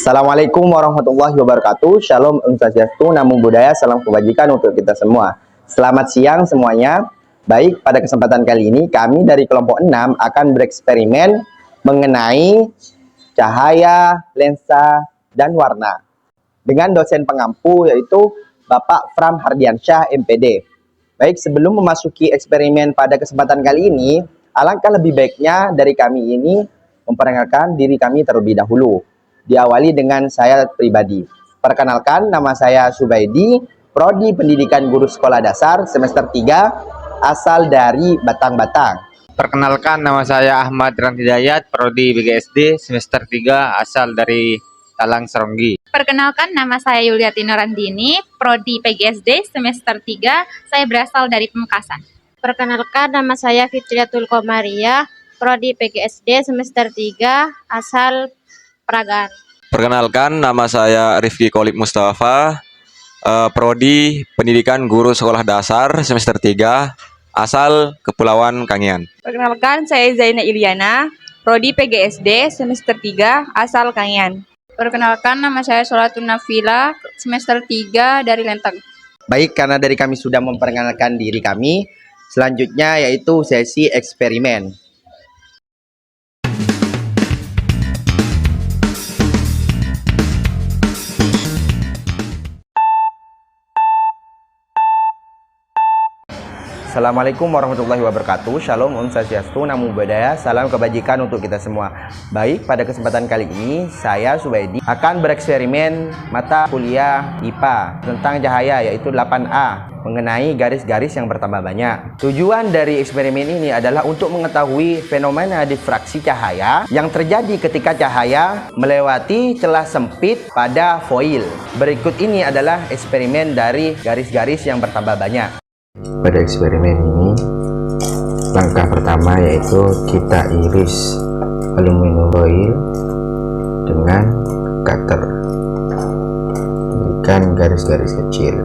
Assalamualaikum warahmatullahi wabarakatuh. Shalom, Om Swastiastu, Namo Buddhaya, salam kebajikan untuk kita semua. Selamat siang semuanya. Baik, pada kesempatan kali ini kami dari kelompok 6 akan bereksperimen mengenai cahaya, lensa, dan warna dengan dosen pengampu yaitu Bapak Fram Hardiansyah, MPD. Baik, sebelum memasuki eksperimen pada kesempatan kali ini, alangkah lebih baiknya dari kami ini memperkenalkan diri kami terlebih dahulu. Diawali dengan saya pribadi. Perkenalkan, nama saya Subaidi, Prodi Pendidikan Guru Sekolah Dasar semester 3, asal dari Batang-Batang. Perkenalkan, nama saya Ahmad Hidayat, Prodi BGSD semester 3, asal dari Talang Seronggi. Perkenalkan, nama saya Yuliati Norandini, Prodi PGSD semester 3, saya berasal dari Pamekasan. Perkenalkan, nama saya Fitriatul Komariah, Prodi PGSD semester 3, asal Peragan. Perkenalkan, nama saya Rifki Kolib Mustafa, Prodi Pendidikan Guru Sekolah Dasar semester 3, asal Kepulauan Kangean. Perkenalkan, saya Zaina Iliana, Prodi PGSD semester 3, asal Kangean. Perkenalkan, nama saya Sholatun Nafila, semester 3 dari Lenteng. Baik, karena dari kami sudah memperkenalkan diri kami, selanjutnya yaitu sesi eksperimen. Assalamualaikum warahmatullahi wabarakatuh. Shalom, Om Swastiastu, Namo Buddhaya, salam kebajikan untuk kita semua. Baik, pada kesempatan kali ini saya Subaidi akan bereksperimen mata kuliah IPA tentang cahaya yaitu 8A mengenai garis-garis yang bertambah banyak. Tujuan dari eksperimen ini adalah untuk mengetahui fenomena difraksi cahaya yang terjadi ketika cahaya melewati celah sempit pada foil. Berikut ini adalah eksperimen dari garis-garis yang bertambah banyak. Pada eksperimen ini, langkah pertama yaitu kita iris aluminium foil dengan cutter, berikan garis-garis kecil.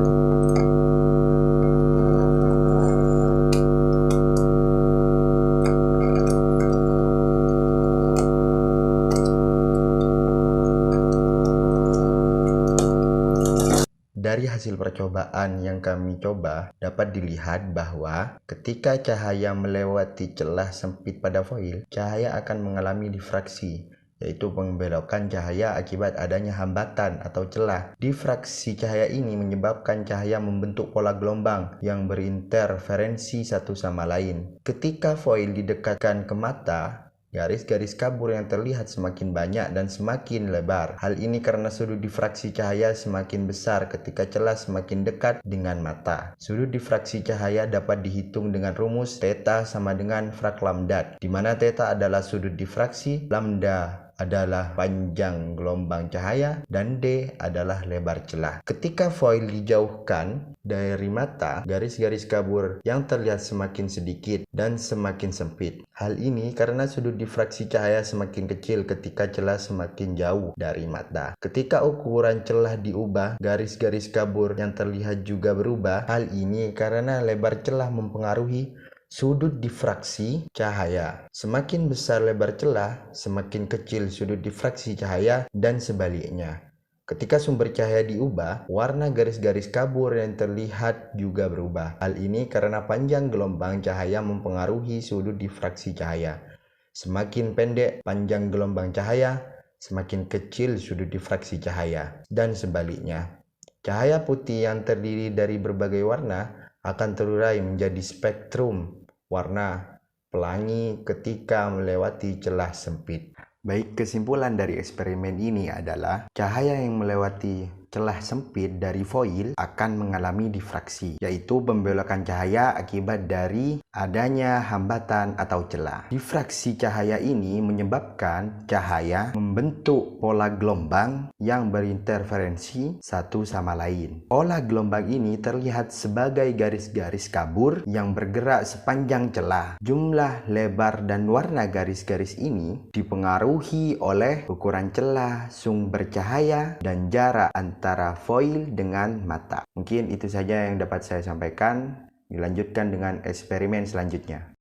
Dari hasil percobaan yang kami coba, dapat dilihat bahwa ketika cahaya melewati celah sempit pada foil, cahaya akan mengalami difraksi, yaitu pembelokan cahaya akibat adanya hambatan atau celah. Difraksi cahaya ini menyebabkan cahaya membentuk pola gelombang yang berinterferensi satu sama lain. Ketika foil didekatkan ke mata, garis-garis kabur yang terlihat semakin banyak dan semakin lebar. Hal ini karena sudut difraksi cahaya semakin besar ketika celah semakin dekat dengan mata. Sudut difraksi cahaya dapat dihitung dengan rumus theta sama dengan frak lambda, di mana theta adalah sudut difraksi, lambda adalah panjang gelombang cahaya, dan D adalah lebar celah. Ketika foil dijauhkan dari mata, garis-garis kabur yang terlihat semakin sedikit dan semakin sempit. Hal ini karena sudut difraksi cahaya semakin kecil ketika celah semakin jauh dari mata. Ketika ukuran celah diubah, garis-garis kabur yang terlihat juga berubah. Hal ini karena lebar celah mempengaruhi sudut difraksi cahaya. Semakin besar lebar celah, semakin kecil sudut difraksi cahaya, dan sebaliknya. Ketika sumber cahaya diubah, warna garis-garis kabur yang terlihat juga berubah. Hal ini karena panjang gelombang cahaya mempengaruhi sudut difraksi cahaya. Semakin pendek panjang gelombang cahaya, semakin kecil sudut difraksi cahaya, dan sebaliknya. Cahaya putih yang terdiri dari berbagai warna akan terurai menjadi spektrum warna pelangi ketika melewati celah sempit. Baik, kesimpulan dari eksperimen ini adalah cahaya yang melewati celah sempit dari foil akan mengalami difraksi, yaitu pembelokan cahaya akibat dari adanya hambatan atau celah. Difraksi cahaya ini menyebabkan cahaya membentuk pola gelombang yang berinterferensi satu sama lain. Pola gelombang ini terlihat sebagai garis-garis kabur yang bergerak sepanjang celah. Jumlah, lebar, dan warna garis-garis ini dipengaruhi oleh ukuran celah, sumber cahaya, dan jarak antara foil dengan mata. Mungkin itu saja yang dapat saya sampaikan. Dilanjutkan dengan eksperimen selanjutnya.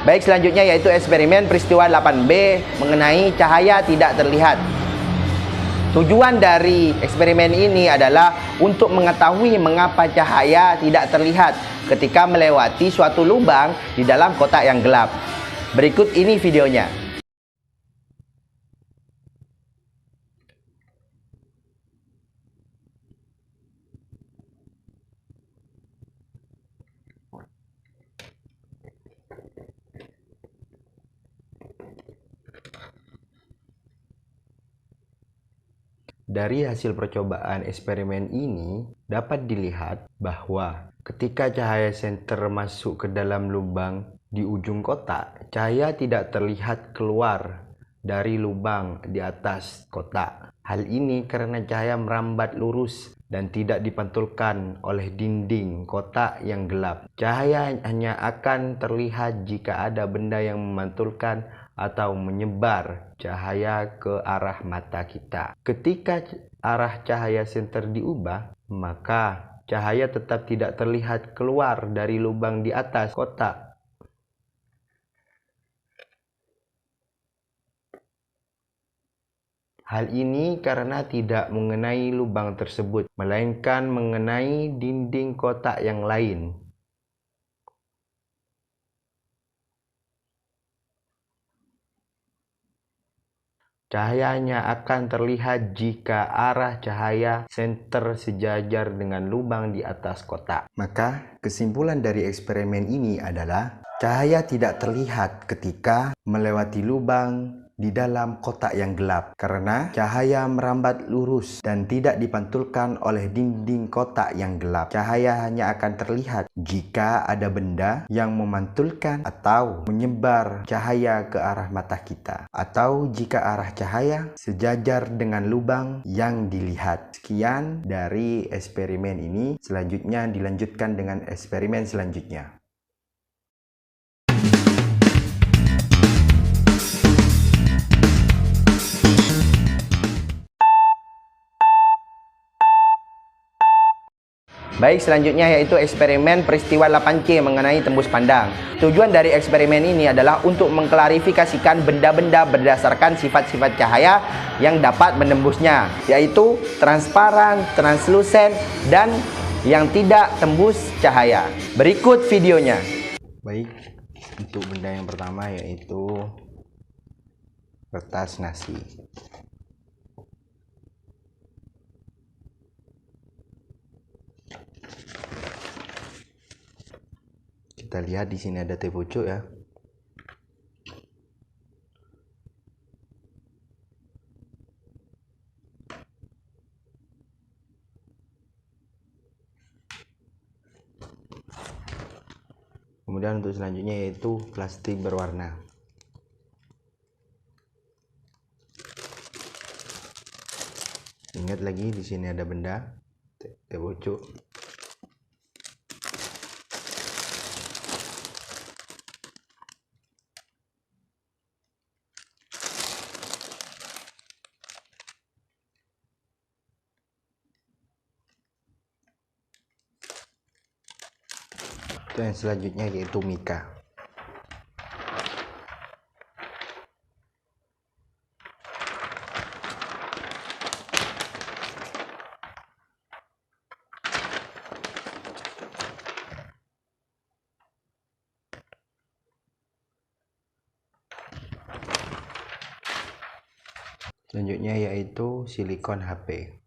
Baik, selanjutnya yaitu eksperimen peristiwa 8B mengenai cahaya tidak terlihat. Tujuan dari eksperimen ini adalah untuk mengetahui mengapa cahaya tidak terlihat ketika melewati suatu lubang di dalam kotak yang gelap. Berikut ini videonya. Dari hasil percobaan eksperimen ini dapat dilihat bahwa ketika cahaya senter masuk ke dalam lubang di ujung kotak, cahaya tidak terlihat keluar dari lubang di atas kotak. Hal ini karena cahaya merambat lurus dan tidak dipantulkan oleh dinding kotak yang gelap. Cahaya hanya akan terlihat jika ada benda yang memantulkan atau menyebar cahaya ke arah mata kita. Ketika arah cahaya senter diubah, maka cahaya tetap tidak terlihat keluar dari lubang di atas kotak. Hal ini karena tidak mengenai lubang tersebut, melainkan mengenai dinding kotak yang lain. Cahayanya akan terlihat jika arah cahaya senter sejajar dengan lubang di atas kotak. Maka kesimpulan dari eksperimen ini adalah cahaya tidak terlihat ketika melewati lubang di dalam kotak yang gelap karena cahaya merambat lurus dan tidak dipantulkan oleh dinding kotak yang gelap. Cahaya hanya akan terlihat jika ada benda yang memantulkan atau menyebar cahaya ke arah mata kita, atau jika arah cahaya sejajar dengan lubang yang dilihat. Sekian dari eksperimen ini. Selanjutnya dilanjutkan dengan eksperimen selanjutnya. Baik, selanjutnya yaitu eksperimen peristiwa 8C mengenai tembus pandang. Tujuan dari eksperimen ini adalah untuk mengklarifikasikan benda-benda berdasarkan sifat-sifat cahaya yang dapat menembusnya, yaitu transparan, translusen, dan yang tidak tembus cahaya. Berikut videonya. Baik, untuk benda yang pertama yaitu kertas nasi. Kita lihat di sini ada teh pucuk ya. Kemudian untuk selanjutnya yaitu plastik berwarna. Ingat lagi di sini ada benda teh pucuk. Dan selanjutnya yaitu mika. Selanjutnya yaitu silikon HP.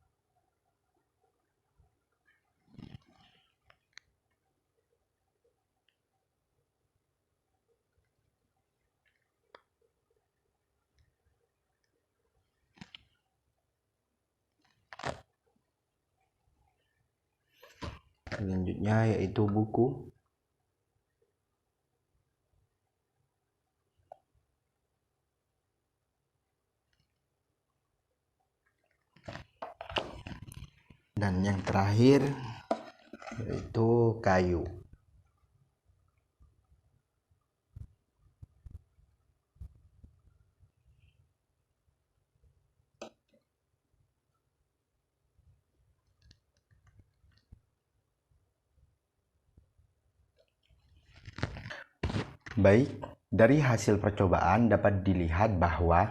Selanjutnya yaitu buku. Dan yang terakhir yaitu kayu. Baik, Dari hasil percobaan dapat dilihat bahwa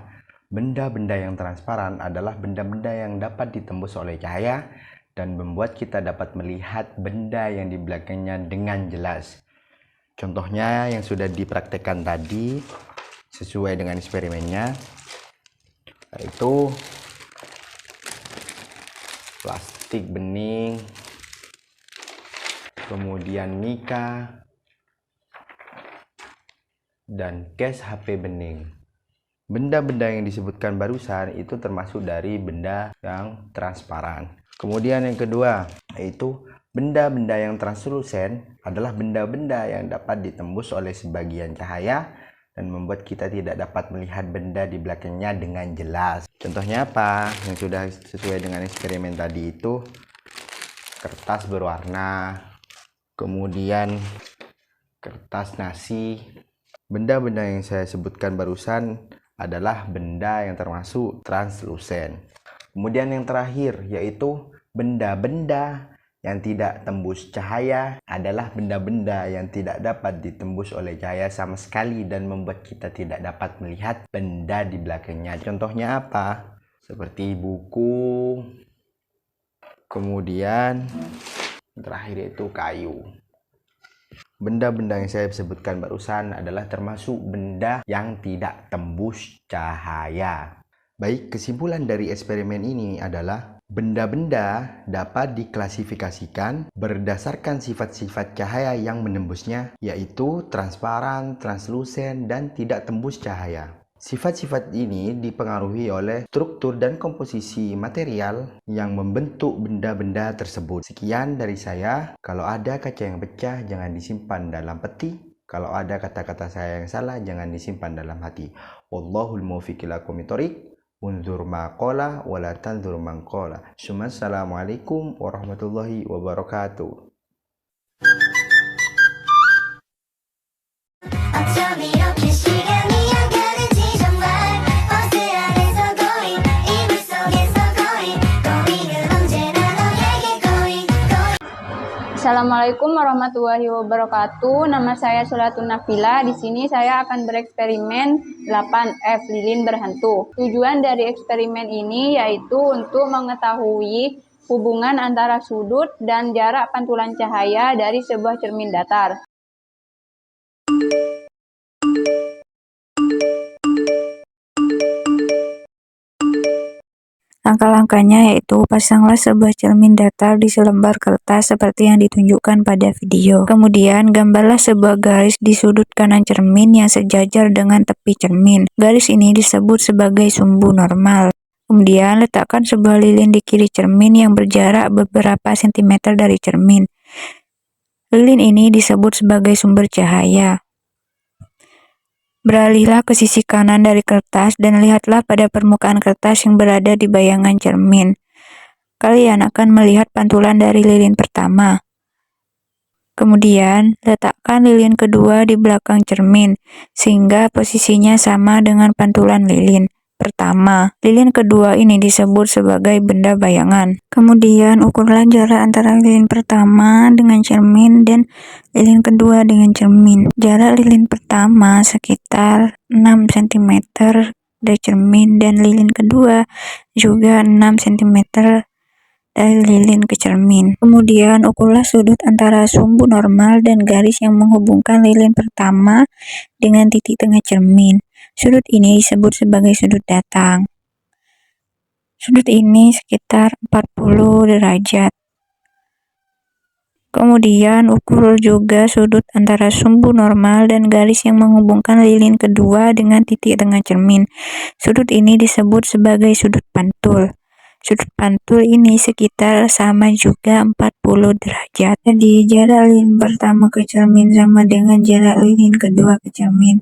benda-benda yang transparan adalah benda-benda yang dapat ditembus oleh cahaya dan membuat kita dapat melihat benda yang di belakangnya dengan jelas. Contohnya yang sudah dipraktekkan tadi sesuai dengan eksperimennya, yaitu plastik bening, kemudian mika, dan case HP bening. Benda-benda yang disebutkan barusan itu termasuk dari benda yang transparan. Kemudian yang kedua, yaitu benda-benda yang translusen adalah benda-benda yang dapat ditembus oleh sebagian cahaya dan membuat kita tidak dapat melihat benda di belakangnya dengan jelas. Contohnya apa? Yang sudah sesuai dengan eksperimen tadi itu kertas berwarna, kemudian kertas nasi. Benda-benda yang saya sebutkan barusan adalah benda yang termasuk translusen. Kemudian yang terakhir yaitu benda-benda yang tidak tembus cahaya adalah benda-benda yang tidak dapat ditembus oleh cahaya sama sekali dan membuat kita tidak dapat melihat benda di belakangnya. Contohnya apa? Seperti buku, kemudian yang terakhir yaitu kayu. Benda-benda yang saya sebutkan barusan adalah termasuk benda yang tidak tembus cahaya. Baik, kesimpulan dari eksperimen ini adalah benda-benda dapat diklasifikasikan berdasarkan sifat-sifat cahaya yang menembusnya, yaitu transparan, translusen, dan tidak tembus cahaya. Sifat-sifat ini dipengaruhi oleh struktur dan komposisi material yang membentuk benda-benda tersebut. Sekian dari saya. Kalau ada kaca yang pecah, jangan disimpan dalam peti. Kalau ada kata-kata saya yang salah, jangan disimpan dalam hati. Wallahul muwaffiq ila aqwamit thoriq. Unzur maqala wa la tanzur man qala. Assalamualaikum warahmatullahi wabarakatuh. Assalamualaikum warahmatullahi wabarakatuh. Nama saya Solatun Nafila. Di sini saya akan bereksperimen 8F lilin berhantu. Tujuan dari eksperimen ini yaitu untuk mengetahui hubungan antara sudut dan jarak pantulan cahaya dari sebuah cermin datar. Langkah-langkahnya yaitu pasanglah sebuah cermin datar di selembar kertas seperti yang ditunjukkan pada video. Kemudian gambarlah sebuah garis di sudut kanan cermin yang sejajar dengan tepi cermin. Garis ini disebut sebagai sumbu normal. Kemudian letakkan sebuah lilin di kiri cermin yang berjarak beberapa sentimeter dari cermin. Lilin ini disebut sebagai sumber cahaya. Beralihlah ke sisi kanan dari kertas dan lihatlah pada permukaan kertas yang berada di bayangan cermin. Kalian akan melihat pantulan dari lilin pertama. Kemudian, letakkan lilin kedua di belakang cermin, sehingga posisinya sama dengan pantulan lilin pertama. Lilin kedua ini disebut sebagai benda bayangan. Kemudian, ukurlah jarak antara lilin pertama dengan cermin dan lilin kedua dengan cermin. Jarak lilin pertama sekitar 6 cm dari cermin dan lilin kedua juga 6 cm dari lilin ke cermin. Kemudian ukurlah sudut antara sumbu normal dan garis yang menghubungkan lilin pertama dengan titik tengah cermin. Sudut ini disebut sebagai sudut datang. Sudut ini sekitar 40 derajat. Kemudian ukur juga sudut antara sumbu normal dan garis yang menghubungkan lilin kedua dengan titik tengah cermin. Sudut ini disebut sebagai sudut pantul. Sudut pantul ini sekitar sama juga 40 derajat. Jadi jarak lilin pertama ke cermin sama dengan jarak lilin kedua ke cermin.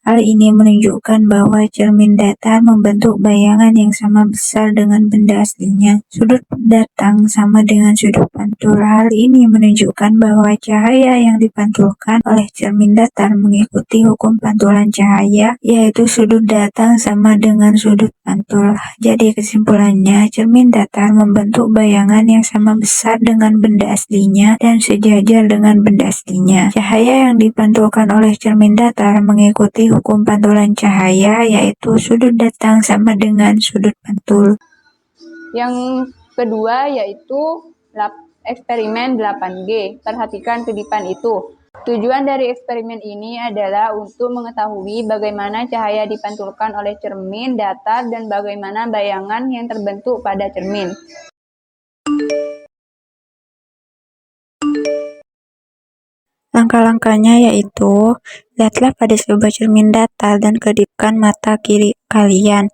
Hal ini menunjukkan bahwa cermin datar membentuk bayangan yang sama besar dengan benda aslinya. Sudut datang sama dengan sudut pantul. Hal ini menunjukkan bahwa cahaya yang dipantulkan oleh cermin datar mengikuti hukum pantulan cahaya, yaitu sudut datang sama dengan sudut pantul. Jadi kesimpulannya, cermin datar membentuk bayangan yang sama besar dengan benda aslinya dan sejajar dengan benda aslinya. Cahaya yang dipantulkan oleh cermin datar mengikuti hukum pantulan cahaya, yaitu sudut datang sama dengan sudut pantul. Yang kedua yaitu eksperimen 8G. Perhatikan kedipan itu. Tujuan dari eksperimen ini adalah untuk mengetahui bagaimana cahaya dipantulkan oleh cermin datar dan bagaimana bayangan yang terbentuk pada cermin. Langkah-langkahnya yaitu, lihatlah pada sebuah cermin datar dan kedipkan mata kiri kalian.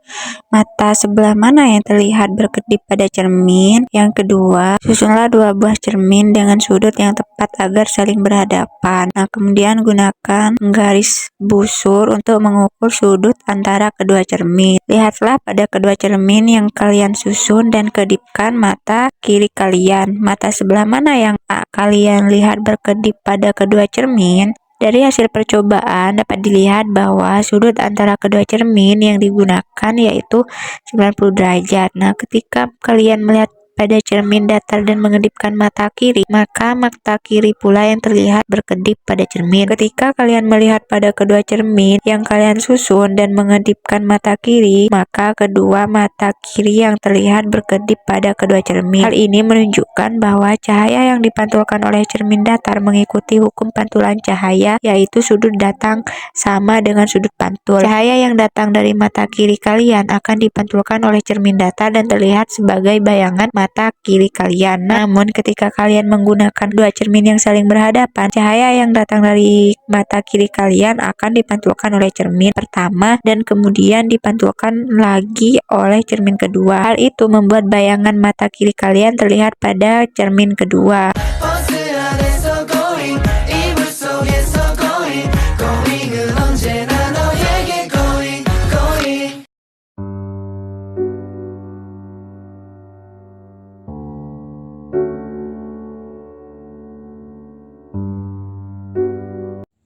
Mata sebelah mana yang terlihat berkedip pada cermin? Yang kedua, susunlah dua buah cermin dengan sudut yang tepat agar saling berhadapan. Nah, kemudian gunakan garis busur untuk mengukur sudut antara kedua cermin. Lihatlah pada kedua cermin yang kalian susun dan kedipkan mata kiri kalian. Mata sebelah mana yang kalian lihat berkedip pada kedua cermin? Dari hasil percobaan dapat dilihat bahwa sudut antara kedua cermin yang digunakan yaitu 90 derajat. Nah, ketika kalian melihat pada cermin datar dan mengedipkan mata kiri, maka mata kiri pula yang terlihat berkedip pada cermin. Ketika kalian melihat pada kedua cermin yang kalian susun dan mengedipkan mata kiri, maka kedua mata kiri yang terlihat berkedip pada kedua cermin. Hal ini menunjukkan bahwa cahaya yang dipantulkan oleh cermin datar mengikuti hukum pantulan cahaya, yaitu sudut datang sama dengan sudut pantul. Cahaya yang datang dari mata kiri kalian akan dipantulkan oleh cermin datar dan terlihat sebagai bayangan mata kiri kalian. Namun ketika kalian menggunakan dua cermin yang saling berhadapan, cahaya yang datang dari mata kiri kalian akan dipantulkan oleh cermin pertama dan kemudian dipantulkan lagi oleh cermin kedua. Hal itu membuat bayangan mata kiri kalian terlihat pada cermin kedua.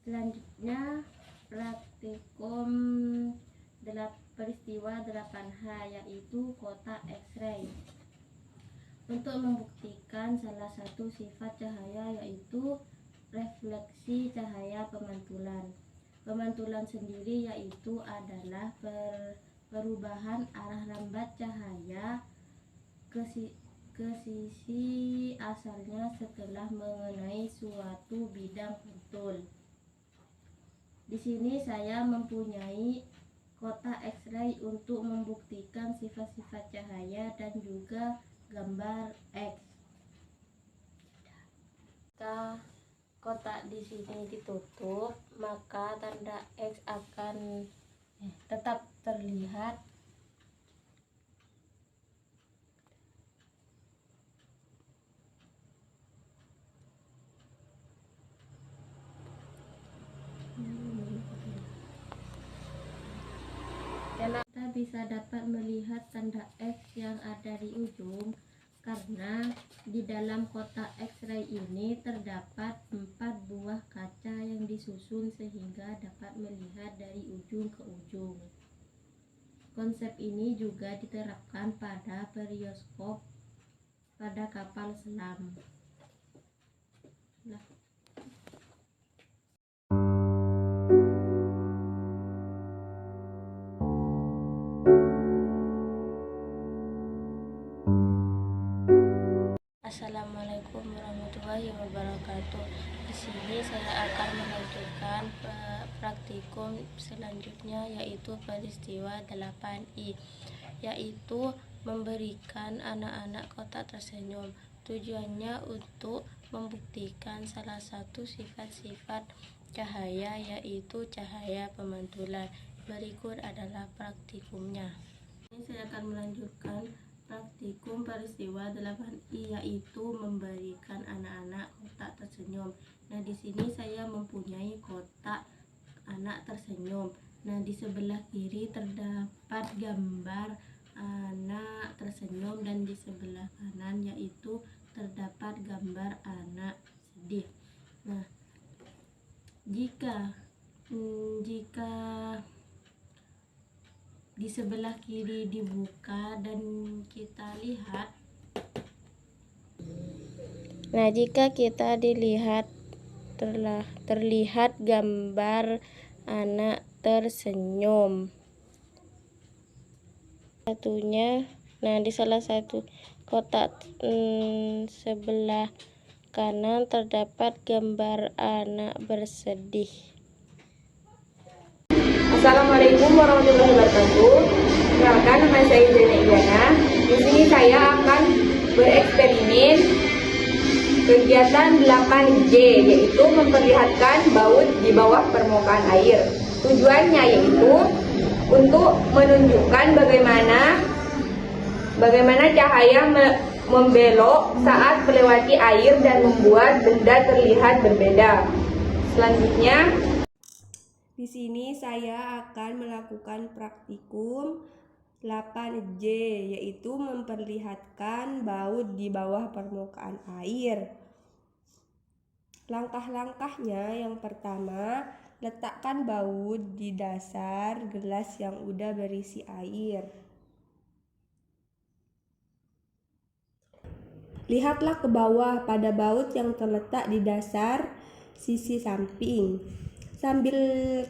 Selanjutnya praktikum peristiwa 8H, yaitu kotak X-ray. Untuk membuktikan salah satu sifat cahaya yaitu refleksi cahaya pemantulan. Pemantulan sendiri yaitu adalah perubahan arah lambat cahaya ke sisi asalnya setelah mengenai suatu bidang pantul. Di sini saya mempunyai kotak X-ray untuk membuktikan sifat-sifat cahaya dan juga gambar X. Jika kotak di sini ditutup, maka tanda X akan tetap terlihat. Kita bisa dapat melihat tanda X yang ada di ujung karena di dalam kotak X-ray ini terdapat 4 buah kaca yang disusun sehingga dapat melihat dari ujung ke ujung. Konsep ini juga diterapkan pada periskop pada kapal selam. Assalamualaikum warahmatullahi wabarakatuh. Di sini saya akan melanjutkan praktikum selanjutnya yaitu peristiwa 8I, yaitu memberikan anak-anak kotak tersenyum. Tujuannya untuk membuktikan salah satu sifat-sifat cahaya yaitu cahaya pemantulan. Berikut adalah praktikumnya. Ini saya akan melanjutkan praktikum peristiwa 8I, yaitu memberikan anak-anak kotak tersenyum. Nah, di sini saya mempunyai kotak anak tersenyum. Nah, di sebelah kiri terdapat gambar anak tersenyum dan di sebelah kanan yaitu terdapat gambar anak sedih. Nah, jika di sebelah kiri dibuka dan kita lihat, nah jika kita dilihat terlihat gambar anak tersenyum satunya. Nah, di salah satu kotak sebelah kanan terdapat gambar anak bersedih. Assalamualaikum warahmatullahi wabarakatuh. Perkenalkan, nama saya Zaina Iliana. Di sini saya akan bereksperimen kegiatan 8J, yaitu memperlihatkan baut di bawah permukaan air. Tujuannya yaitu untuk menunjukkan bagaimana cahaya membelok saat melewati air dan membuat benda terlihat berbeda. Selanjutnya, di sini saya akan melakukan praktikum 8J, yaitu memperlihatkan baut di bawah permukaan air. Langkah-langkahnya, yang pertama, letakkan baut di dasar gelas yang udah berisi air. Lihatlah ke bawah pada baut yang terletak di dasar sisi samping. Sambil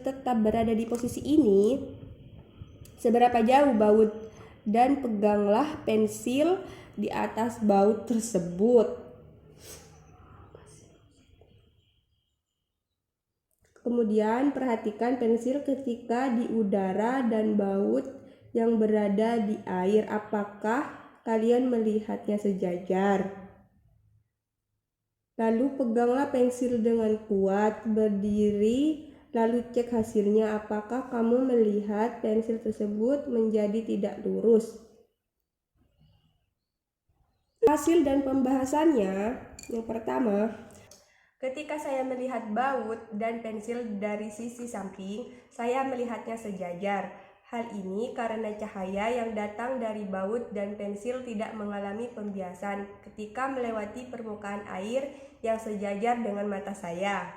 tetap berada di posisi ini, seberapa jauh baut, dan peganglah pensil di atas baut tersebut. Kemudian perhatikan pensil ketika di udara dan baut yang berada di air. Apakah kalian melihatnya sejajar? Lalu peganglah pensil dengan kuat, berdiri, lalu cek hasilnya. Apakah kamu melihat pensil tersebut menjadi tidak lurus? Hasil dan pembahasannya, yang pertama, ketika saya melihat baut dan pensil dari sisi samping, saya melihatnya sejajar. Hal ini karena cahaya yang datang dari baut dan pensil tidak mengalami pembiasan ketika melewati permukaan air yang sejajar dengan mata saya.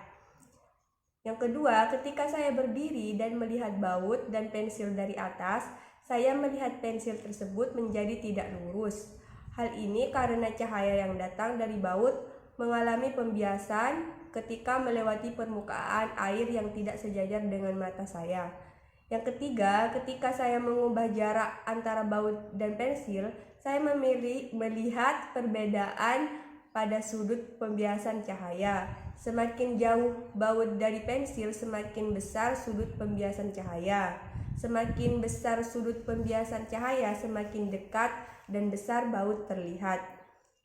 Yang kedua, ketika saya berdiri dan melihat baut dan pensil dari atas, saya melihat pensil tersebut menjadi tidak lurus. Hal ini karena cahaya yang datang dari baut mengalami pembiasan ketika melewati permukaan air yang tidak sejajar dengan mata saya. Yang ketiga, ketika saya mengubah jarak antara baut dan pensil, saya melihat perbedaan pada sudut pembiasan cahaya. Semakin jauh baut dari pensil, semakin besar sudut pembiasan cahaya. Semakin besar sudut pembiasan cahaya, semakin dekat dan besar baut terlihat.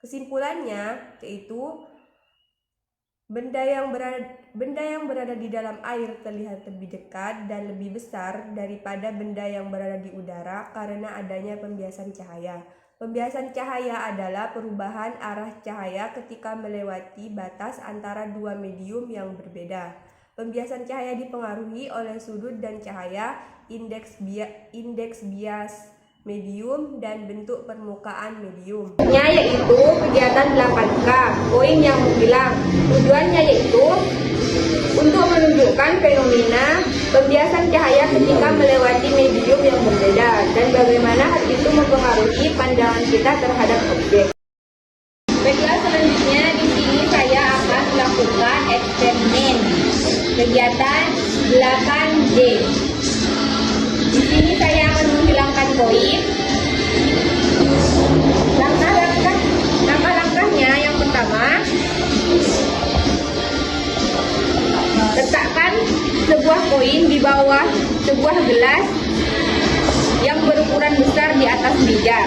Kesimpulannya yaitu benda yang berada di dalam air terlihat lebih dekat dan lebih besar daripada benda yang berada di udara karena adanya pembiasan cahaya. Pembiasan cahaya adalah perubahan arah cahaya ketika melewati batas antara dua medium yang berbeda. Pembiasan cahaya dipengaruhi oleh sudut dan cahaya, indeks bias medium, dan bentuk permukaan medium. Yaitu kegiatan 8K, koin yang menghilang. Tujuannya yaitu untuk menunjukkan fenomena pembiasan cahaya ketika melewati medium yang berbeda dan bagaimana hal itu mempengaruhi pandangan kita terhadap objek. Baiklah, selanjutnya di sini saya akan melakukan eksperimen kegiatan 8J. Di sini saya akan menghilangkan koin. Langkah-langkahnya, yang pertama, letakkan sebuah koin di bawah sebuah gelas yang berukuran besar di atas meja.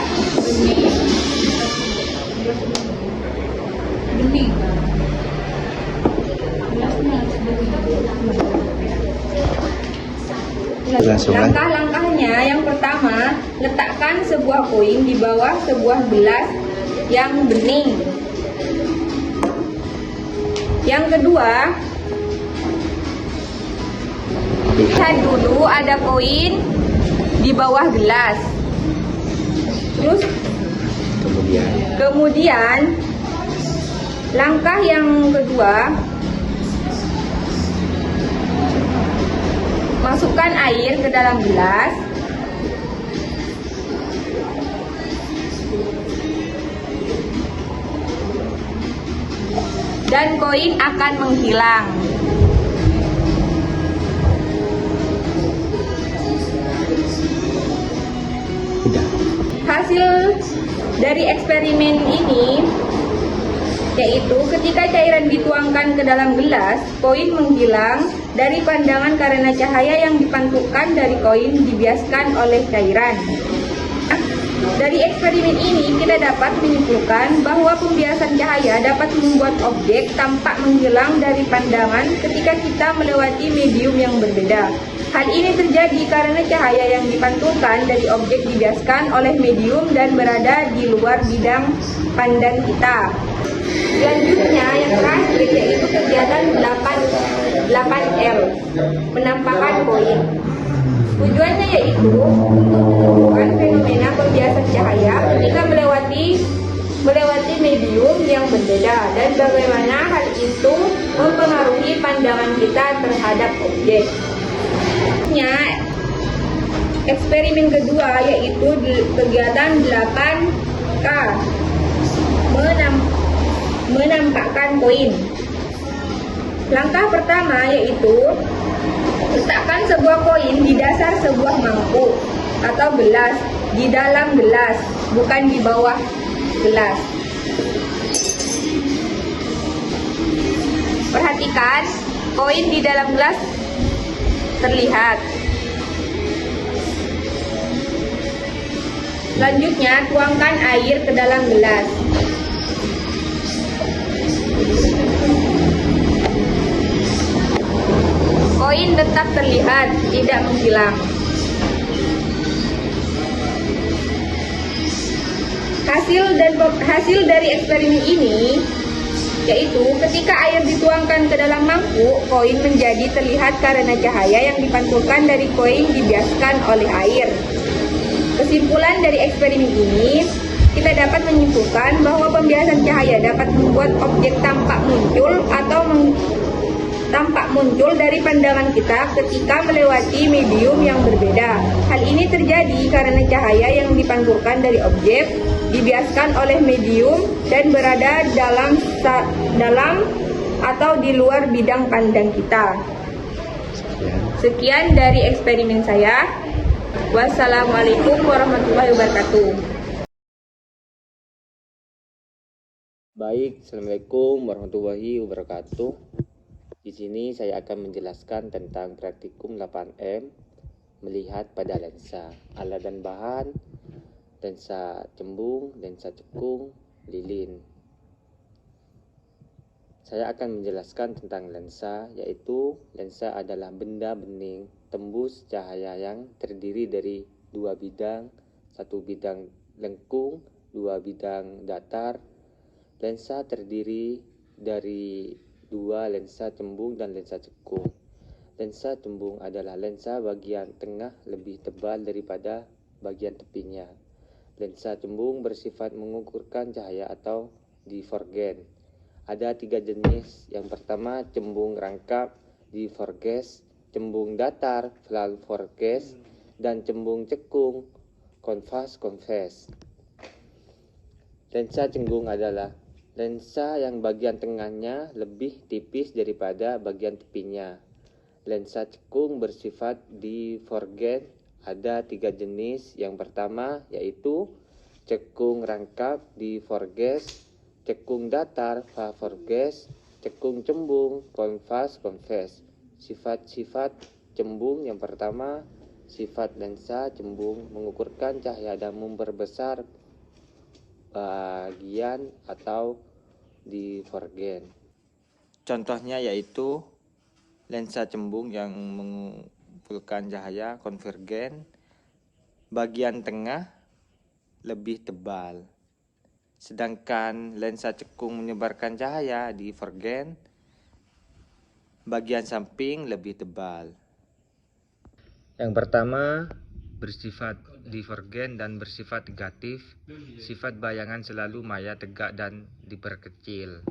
Langkah-langkahnya, yang pertama, letakkan sebuah koin di bawah sebuah gelas yang bening. Yang kedua, Lihat dulu ada koin di bawah gelas. Terus kemudian langkah yang kedua, masukkan air ke dalam gelas. Dan koin akan menghilang. Hasil dari eksperimen ini yaitu ketika cairan dituangkan ke dalam gelas, koin menghilang dari pandangan karena cahaya yang dipantulkan dari koin dibiaskan oleh cairan. Dari eksperimen ini kita dapat menyimpulkan bahwa pembiasan cahaya dapat membuat objek tampak menghilang dari pandangan ketika kita melewati medium yang berbeda. Hal ini terjadi karena cahaya yang dipantulkan dari objek dibiaskan oleh medium dan berada di luar bidang pandang kita. Selanjutnya yang terakhir yaitu kegiatan 8L, menampakkan koin. Tujuannya yaitu untuk menunjukkan fenomena pembiasan cahaya ketika melewati medium yang berbeda dan bagaimana hal itu mempengaruhi pandangan kita terhadap objek. Eksperimen kedua yaitu kegiatan 8K, menampakkan koin. Langkah pertama yaitu letakkan sebuah koin di dasar sebuah mangkuk atau gelas, di dalam gelas, bukan di bawah gelas. Perhatikan, koin di dalam gelas terlihat. Selanjutnya, tuangkan air ke dalam gelas. Koin tetap terlihat, tidak menghilang. Hasil dari eksperimen ini yaitu ketika air dituangkan ke dalam mangkuk, koin menjadi terlihat karena cahaya yang dipantulkan dari koin dibiaskan oleh air. Kesimpulan dari eksperimen ini, kita dapat menyimpulkan bahwa pembiasan cahaya dapat membuat objek tampak muncul dari pandangan kita ketika melewati medium yang berbeda. Hal ini terjadi karena cahaya yang dipantulkan dari objek dibiaskan oleh medium dan berada dalam atau di luar bidang pandang kita. Sekian dari eksperimen saya. Wassalamualaikum warahmatullahi wabarakatuh. Baik, Assalamualaikum warahmatullahi wabarakatuh. Di sini saya akan menjelaskan tentang praktikum 8M, melihat pada lensa, alat dan bahan, lensa cembung, lensa cekung, lilin. Saya akan menjelaskan tentang lensa, yaitu lensa adalah benda bening tembus cahaya yang terdiri dari dua bidang, satu bidang lengkung, dua bidang datar. Lensa terdiri dari dua lensa cembung dan lensa cekung. Lensa cembung adalah lensa bagian tengah lebih tebal daripada bagian tepinya. Lensa cembung bersifat mengukurkan cahaya atau divergen. Ada tiga jenis. Yang pertama cembung rangkap diverges, cembung datar flavorges, dan cembung cekung conves. Lensa cembung adalah lensa yang bagian tengahnya lebih tipis daripada bagian tepinya. Lensa cekung bersifat divergen. Ada tiga jenis. Yang pertama yaitu cekung rangkap diverges, cekung datar flavorges, cekung cembung conves. Sifat-sifat cembung yang pertama, sifat lensa cembung mengukurkan cahaya dan memperbesar bagian atau divergen. Contohnya yaitu lensa cembung yang mengumpulkan cahaya konvergen, bagian tengah lebih tebal. Sedangkan lensa cekung menyebarkan cahaya divergen, bagian samping lebih tebal. Yang pertama, bersifat divergen dan bersifat negatif. Sifat bayangan selalu maya, tegak, dan diperkecil.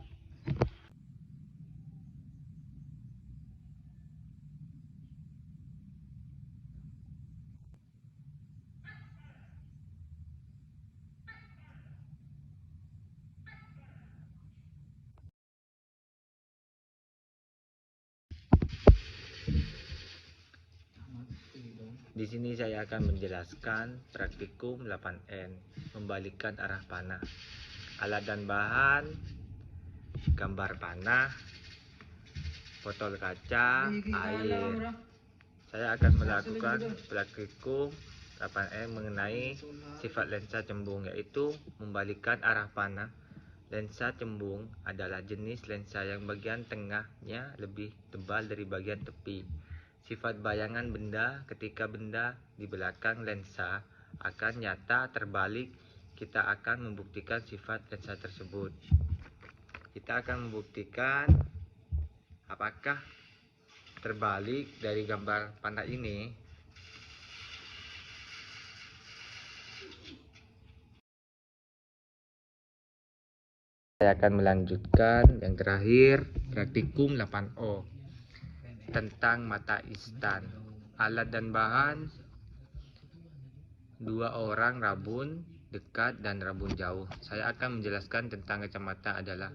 Di sini saya akan menjelaskan praktikum 8N, membalikkan arah panah. Alat dan bahan, gambar panah, botol kaca, air. Saya akan melakukan praktikum 8N mengenai sifat lensa cembung, yaitu membalikkan arah panah. Lensa cembung adalah jenis lensa yang bagian tengahnya lebih tebal dari bagian tepi. Sifat bayangan benda ketika benda di belakang lensa akan nyata terbalik. Kita akan membuktikan sifat lensa tersebut. Kita akan membuktikan apakah terbalik dari gambar panah ini. Saya akan melanjutkan yang terakhir, praktikum 8O tentang mata instan. Alat dan bahan, 2 orang rabun dekat dan rabun jauh. Saya akan menjelaskan tentang kacamata adalah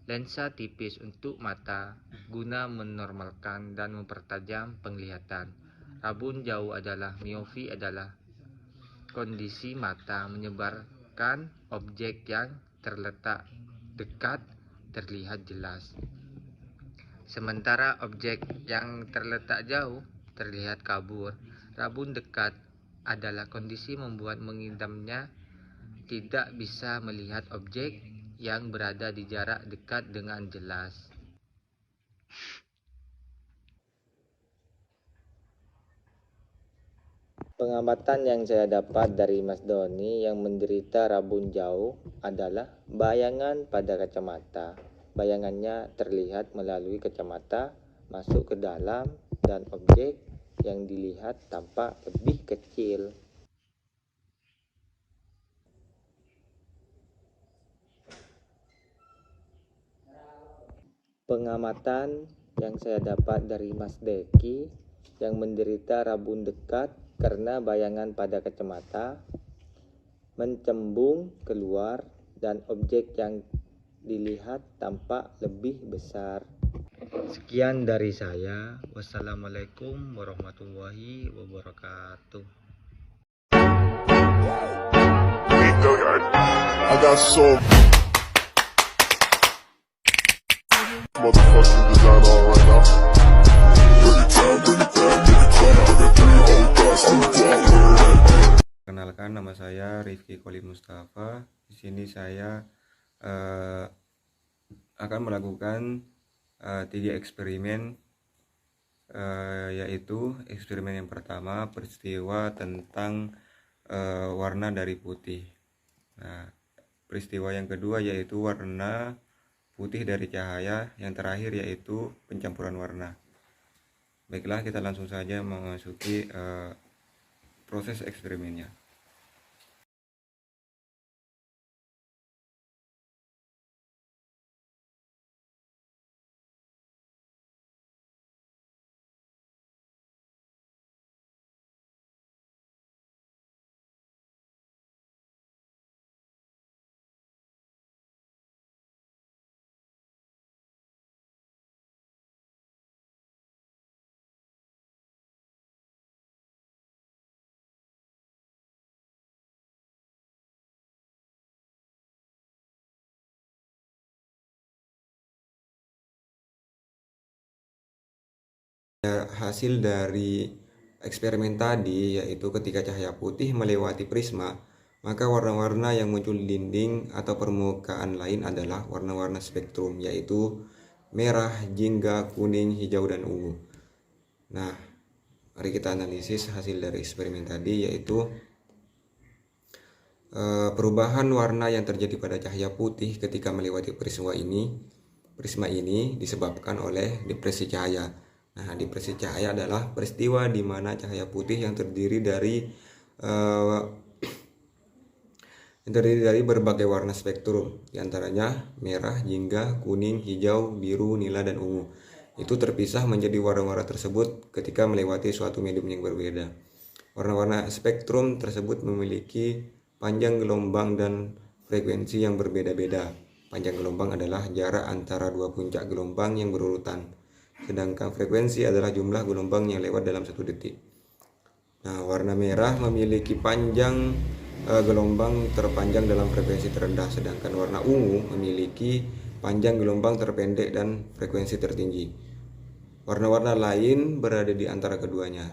lensa tipis untuk mata guna menormalkan dan mempertajam penglihatan. Rabun jauh adalah miopi, adalah kondisi mata menyebarkan objek yang terletak dekat terlihat jelas, sementara objek yang terletak jauh terlihat kabur. Rabun dekat adalah kondisi membuat mengidamnya tidak bisa melihat objek yang berada di jarak dekat dengan jelas. Pengamatan yang saya dapat dari Mas Doni yang menderita rabun jauh adalah bayangan pada kacamata. Bayangannya terlihat melalui kacamata masuk ke dalam dan objek yang dilihat tampak lebih kecil. Pengamatan yang saya dapat dari Mas Deki yang menderita rabun dekat karena bayangan pada kacamata mencembung keluar dan objek yang dilihat tampak lebih besar. Sekian dari saya. Wassalamualaikum warahmatullahi wabarakatuh. I got so motherfucking design on right now. Bring it down, bring it down, bring it down. I got 3 old thoughts to Kenalkan, nama saya Rifki Kolit Mustafa. Di sini saya akan melakukan 3 eksperimen, yaitu eksperimen yang pertama peristiwa tentang warna dari putih. Nah, peristiwa yang kedua yaitu warna putih dari cahaya, yang terakhir yaitu pencampuran warna. Baiklah, kita langsung saja memasuki proses eksperimennya. Hasil dari eksperimen tadi yaitu ketika cahaya putih melewati prisma, maka warna-warna yang muncul di dinding atau permukaan lain adalah warna-warna spektrum, yaitu merah, jingga, kuning, hijau, dan ungu. Nah, mari kita analisis hasil dari eksperimen tadi, yaitu perubahan warna yang terjadi pada cahaya putih ketika melewati prisma ini disebabkan oleh depresi cahaya. Nah, dispersi cahaya adalah peristiwa di mana cahaya putih yang terdiri dari berbagai warna spektrum, diantaranya merah, jingga, kuning, hijau, biru, nila, dan ungu. Itu terpisah menjadi warna-warna tersebut ketika melewati suatu medium yang berbeda. Warna-warna spektrum tersebut memiliki panjang gelombang dan frekuensi yang berbeda-beda. Panjang gelombang adalah jarak antara dua puncak gelombang yang berurutan, sedangkan frekuensi adalah jumlah gelombang yang lewat dalam 1 detik. Nah, warna merah memiliki panjang gelombang terpanjang dalam frekuensi terendah, sedangkan warna ungu memiliki panjang gelombang terpendek dan frekuensi tertinggi. Warna-warna lain berada di antara keduanya.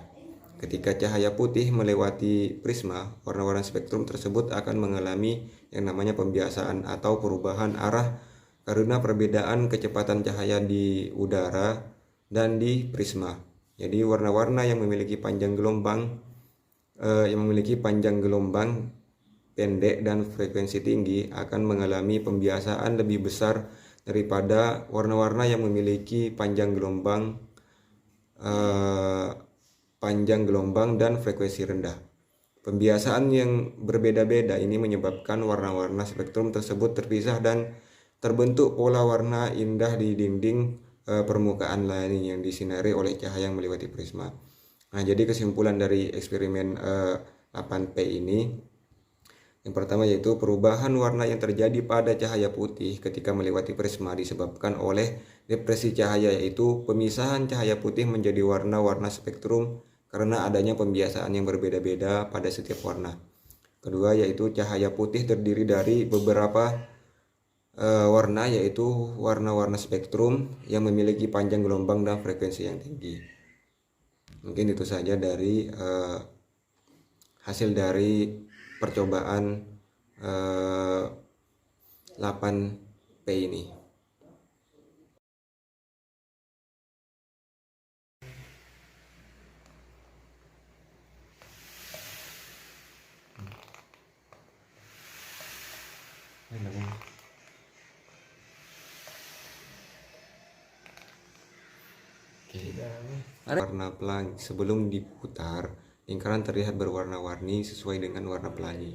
Ketika cahaya putih melewati prisma, warna-warna spektrum tersebut akan mengalami yang namanya pembiasaan atau perubahan arah karena perbedaan kecepatan cahaya di udara dan di prisma. Jadi warna-warna yang memiliki panjang gelombang pendek dan frekuensi tinggi akan mengalami pembiasaan lebih besar daripada warna-warna yang memiliki panjang gelombang dan frekuensi rendah. Pembiasaan yang berbeda-beda ini menyebabkan warna-warna spektrum tersebut terpisah dan terbentuk pola warna indah di dinding permukaan lain yang disinari oleh cahaya yang melewati prisma. Nah, jadi kesimpulan dari eksperimen 8P ini, yang pertama yaitu perubahan warna yang terjadi pada cahaya putih ketika melewati prisma disebabkan oleh depresi cahaya, yaitu pemisahan cahaya putih menjadi warna-warna spektrum karena adanya pembiasaan yang berbeda-beda pada setiap warna. Kedua yaitu cahaya putih terdiri dari beberapa warna, yaitu warna-warna spektrum yang memiliki panjang gelombang dan frekuensi yang tinggi. Mungkin itu saja dari hasil dari percobaan 8P ini. Warna pelangi. Sebelum diputar, lingkaran terlihat berwarna-warni sesuai dengan warna pelangi.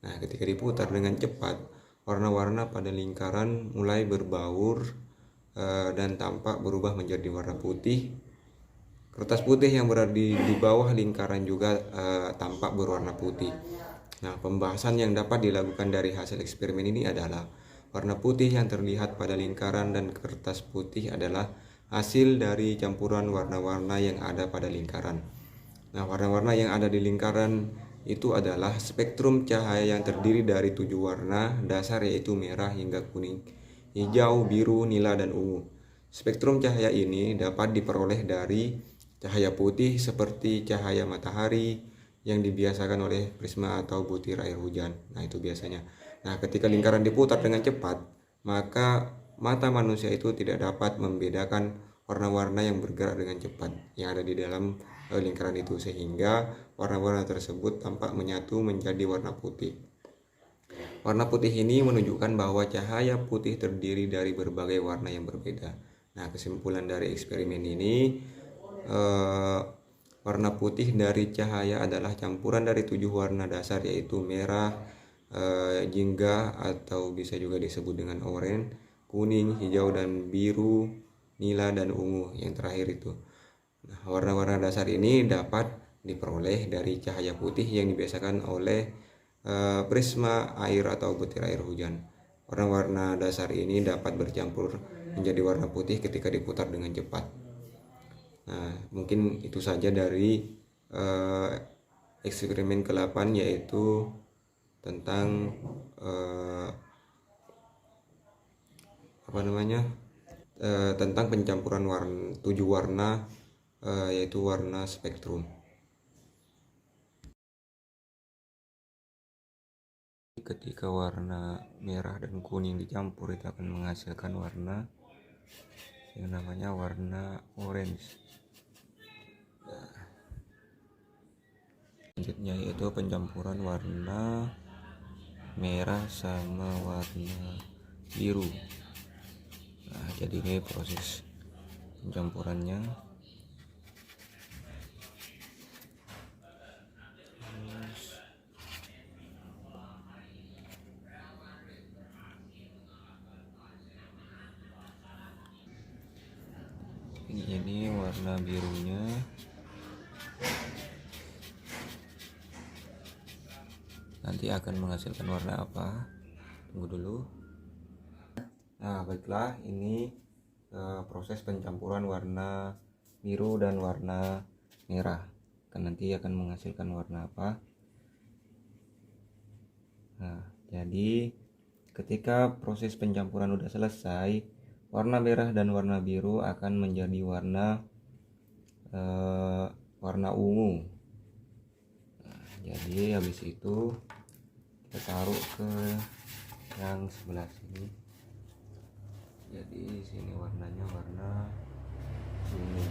Nah, ketika diputar dengan cepat, warna-warna pada lingkaran mulai berbaur dan tampak berubah menjadi warna putih. Kertas putih yang berada di bawah lingkaran juga tampak berwarna putih. Nah, pembahasan yang dapat dilakukan dari hasil eksperimen ini adalah warna putih yang terlihat pada lingkaran dan kertas putih adalah hasil dari campuran warna-warna yang ada pada lingkaran. Nah, warna-warna yang ada di lingkaran itu adalah spektrum cahaya yang terdiri dari 7 warna dasar, yaitu merah hingga kuning, hijau, biru, nila, dan ungu. Spektrum cahaya ini dapat diperoleh dari cahaya putih seperti cahaya matahari yang dibiasakan oleh prisma atau butir air hujan. Nah, itu biasanya. Nah, ketika lingkaran diputar dengan cepat, maka mata manusia itu tidak dapat membedakan warna-warna yang bergerak dengan cepat yang ada di dalam lingkaran itu, sehingga warna-warna tersebut tampak menyatu menjadi warna putih. Warna putih ini menunjukkan bahwa cahaya putih terdiri dari berbagai warna yang berbeda. Nah, kesimpulan dari eksperimen ini, warna putih dari cahaya adalah campuran dari 7 warna dasar, yaitu merah, jingga atau bisa juga disebut dengan oranye, kuning, hijau, dan biru, nila, dan ungu yang terakhir itu. Nah, warna-warna dasar ini dapat diperoleh dari cahaya putih yang dibiasakan oleh prisma air atau butir air hujan. Warna-warna dasar ini dapat bercampur menjadi warna putih ketika diputar dengan cepat. Nah, mungkin itu saja dari eksperimen ke-8, yaitu tentang tentang pencampuran 7 warna, yaitu warna spektrum. Ketika warna merah dan kuning dicampur, itu akan menghasilkan warna yang namanya warna orange. Selanjutnya yaitu pencampuran warna merah sama warna biru. Nah, jadi ini proses pencampurannya. Ini warna birunya. Nanti akan menghasilkan warna apa? Tunggu dulu. Nah, baiklah, ini proses pencampuran warna biru dan warna merah. Nanti akan menghasilkan warna apa? Nah, jadi ketika proses pencampuran udah selesai, warna merah dan warna biru akan menjadi warna ungu. Nah, jadi habis itu kita taruh ke yang sebelah sini. Jadi sini warnanya warna ungu.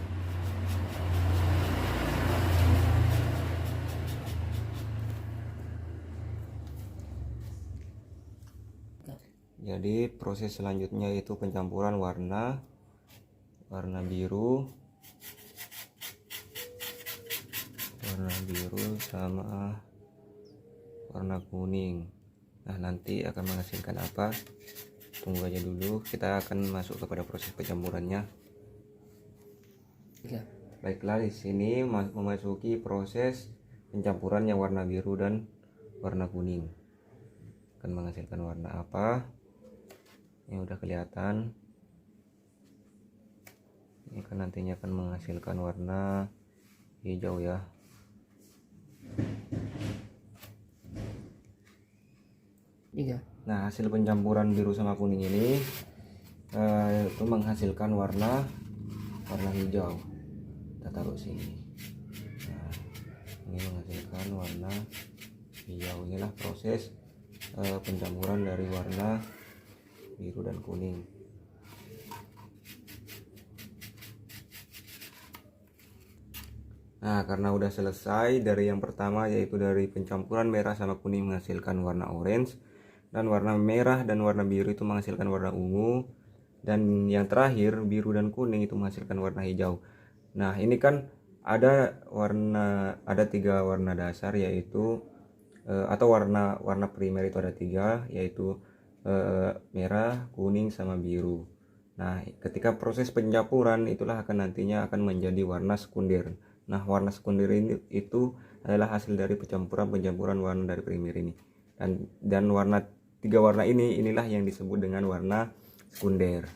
Jadi proses selanjutnya itu pencampuran warna biru sama warna kuning. Nah, nanti akan menghasilkan apa? Tunggu aja dulu, kita akan masuk kepada proses pencampurannya. Baiklah, di sini memasuki proses pencampuran yang warna biru dan warna kuning. Akan menghasilkan warna apa? Ini udah kelihatan. Ini kan nantinya akan menghasilkan warna hijau ya. Nah, hasil pencampuran biru sama kuning ini itu menghasilkan warna hijau. Kita taruh sini. Nah, ini menghasilkan warna hijau. Inilah proses pencampuran dari warna biru dan kuning. Nah, karena udah selesai dari yang pertama, yaitu dari pencampuran merah sama kuning menghasilkan warna orange, dan warna merah dan warna biru itu menghasilkan warna ungu, dan yang terakhir biru dan kuning itu menghasilkan warna hijau. Nah, ini kan ada tiga warna dasar, yaitu atau warna primer itu ada tiga, yaitu merah, kuning, sama biru. Nah, ketika proses pencampuran itulah nantinya akan menjadi warna sekunder. Nah, warna sekunder ini itu adalah hasil dari pencampuran warna dari primer ini. Dan tiga warna inilah yang disebut dengan warna sekunder.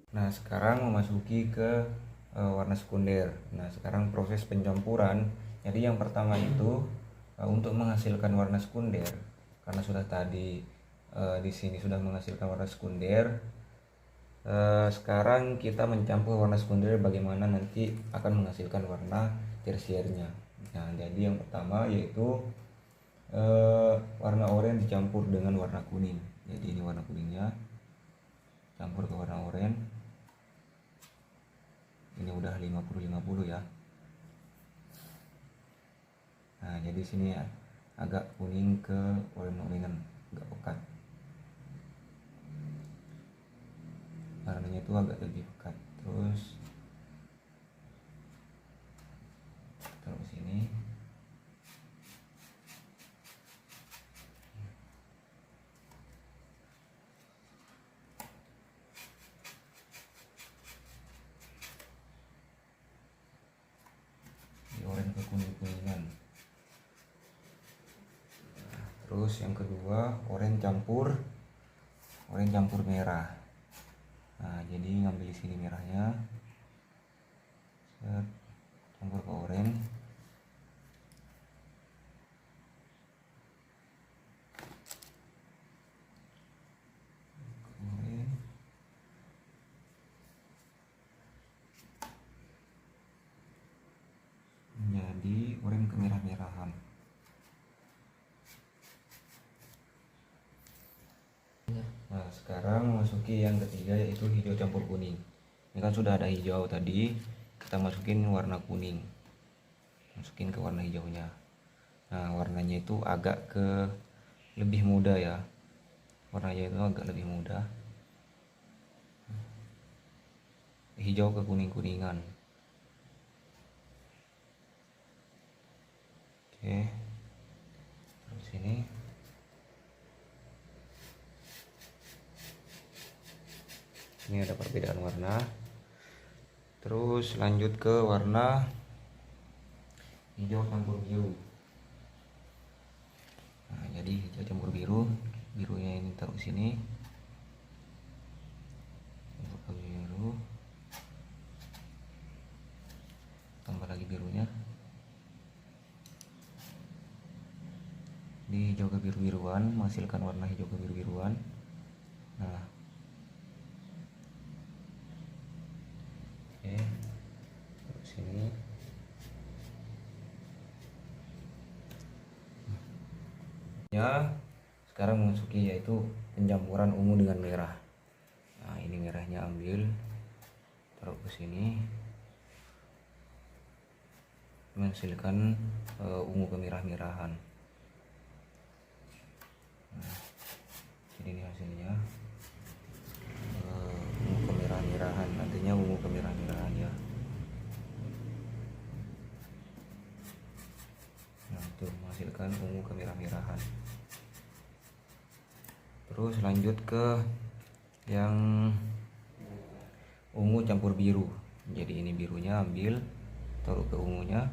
Nah, sekarang memasuki ke warna sekunder. Nah, sekarang proses pencampuran. Jadi yang pertama itu untuk menghasilkan warna sekunder, karena sudah tadi di sini sudah menghasilkan warna sekunder. Sekarang kita mencampur warna sekunder bagaimana nanti akan menghasilkan warna tersiernya. Nah, jadi yang pertama yaitu warna oranye dicampur dengan warna kuning. Jadi ini warna kuningnya campur ke warna oranye. Ini udah 50-50 ya. Nah, jadi sini agak kuning ke oranye-oranyan, agak pekat. Warnanya itu agak lebih pekat. Terus taruh sini. Di oranye ke kuning-kuningan. Nah, terus yang kedua oranye campur merah. Nah, jadi ngambil di sini merahnya, campur ke oranye. Menjadi oranye kemerah-merahan. Nah, sekarang memasuki yang ketiga, yaitu hijau campur kuning. Ini kan sudah ada hijau tadi, kita masukin warna kuning, masukin ke warna hijaunya. Nah, warnanya itu agak ke lebih muda ya, warnanya itu agak lebih muda, hijau ke kuning-kuningan. Oke, terus ini ada perbedaan warna. Terus lanjut ke warna hijau campur biru. Nah, jadi hijau campur biru, birunya ini taruh sini, buka biru, tambah lagi birunya, di hijau kebiru-biruan, menghasilkan warna hijau kebiru-biruan. Nah, oke, taruh sini. Ya, sekarang memasuki yaitu pencampuran ungu dengan merah. Nah, ini merahnya ambil, taruh ke sini, menghasilkan ungu kemerah-merahan. Nah, jadi ini hasilnya ungu kemerah-merahan, nantinya ungu kemerah-merahan ya. Nah, itu menghasilkan ungu kemerah-merahan. Terus lanjut ke yang ungu campur biru. Jadi ini birunya ambil, taruh ke ungunya,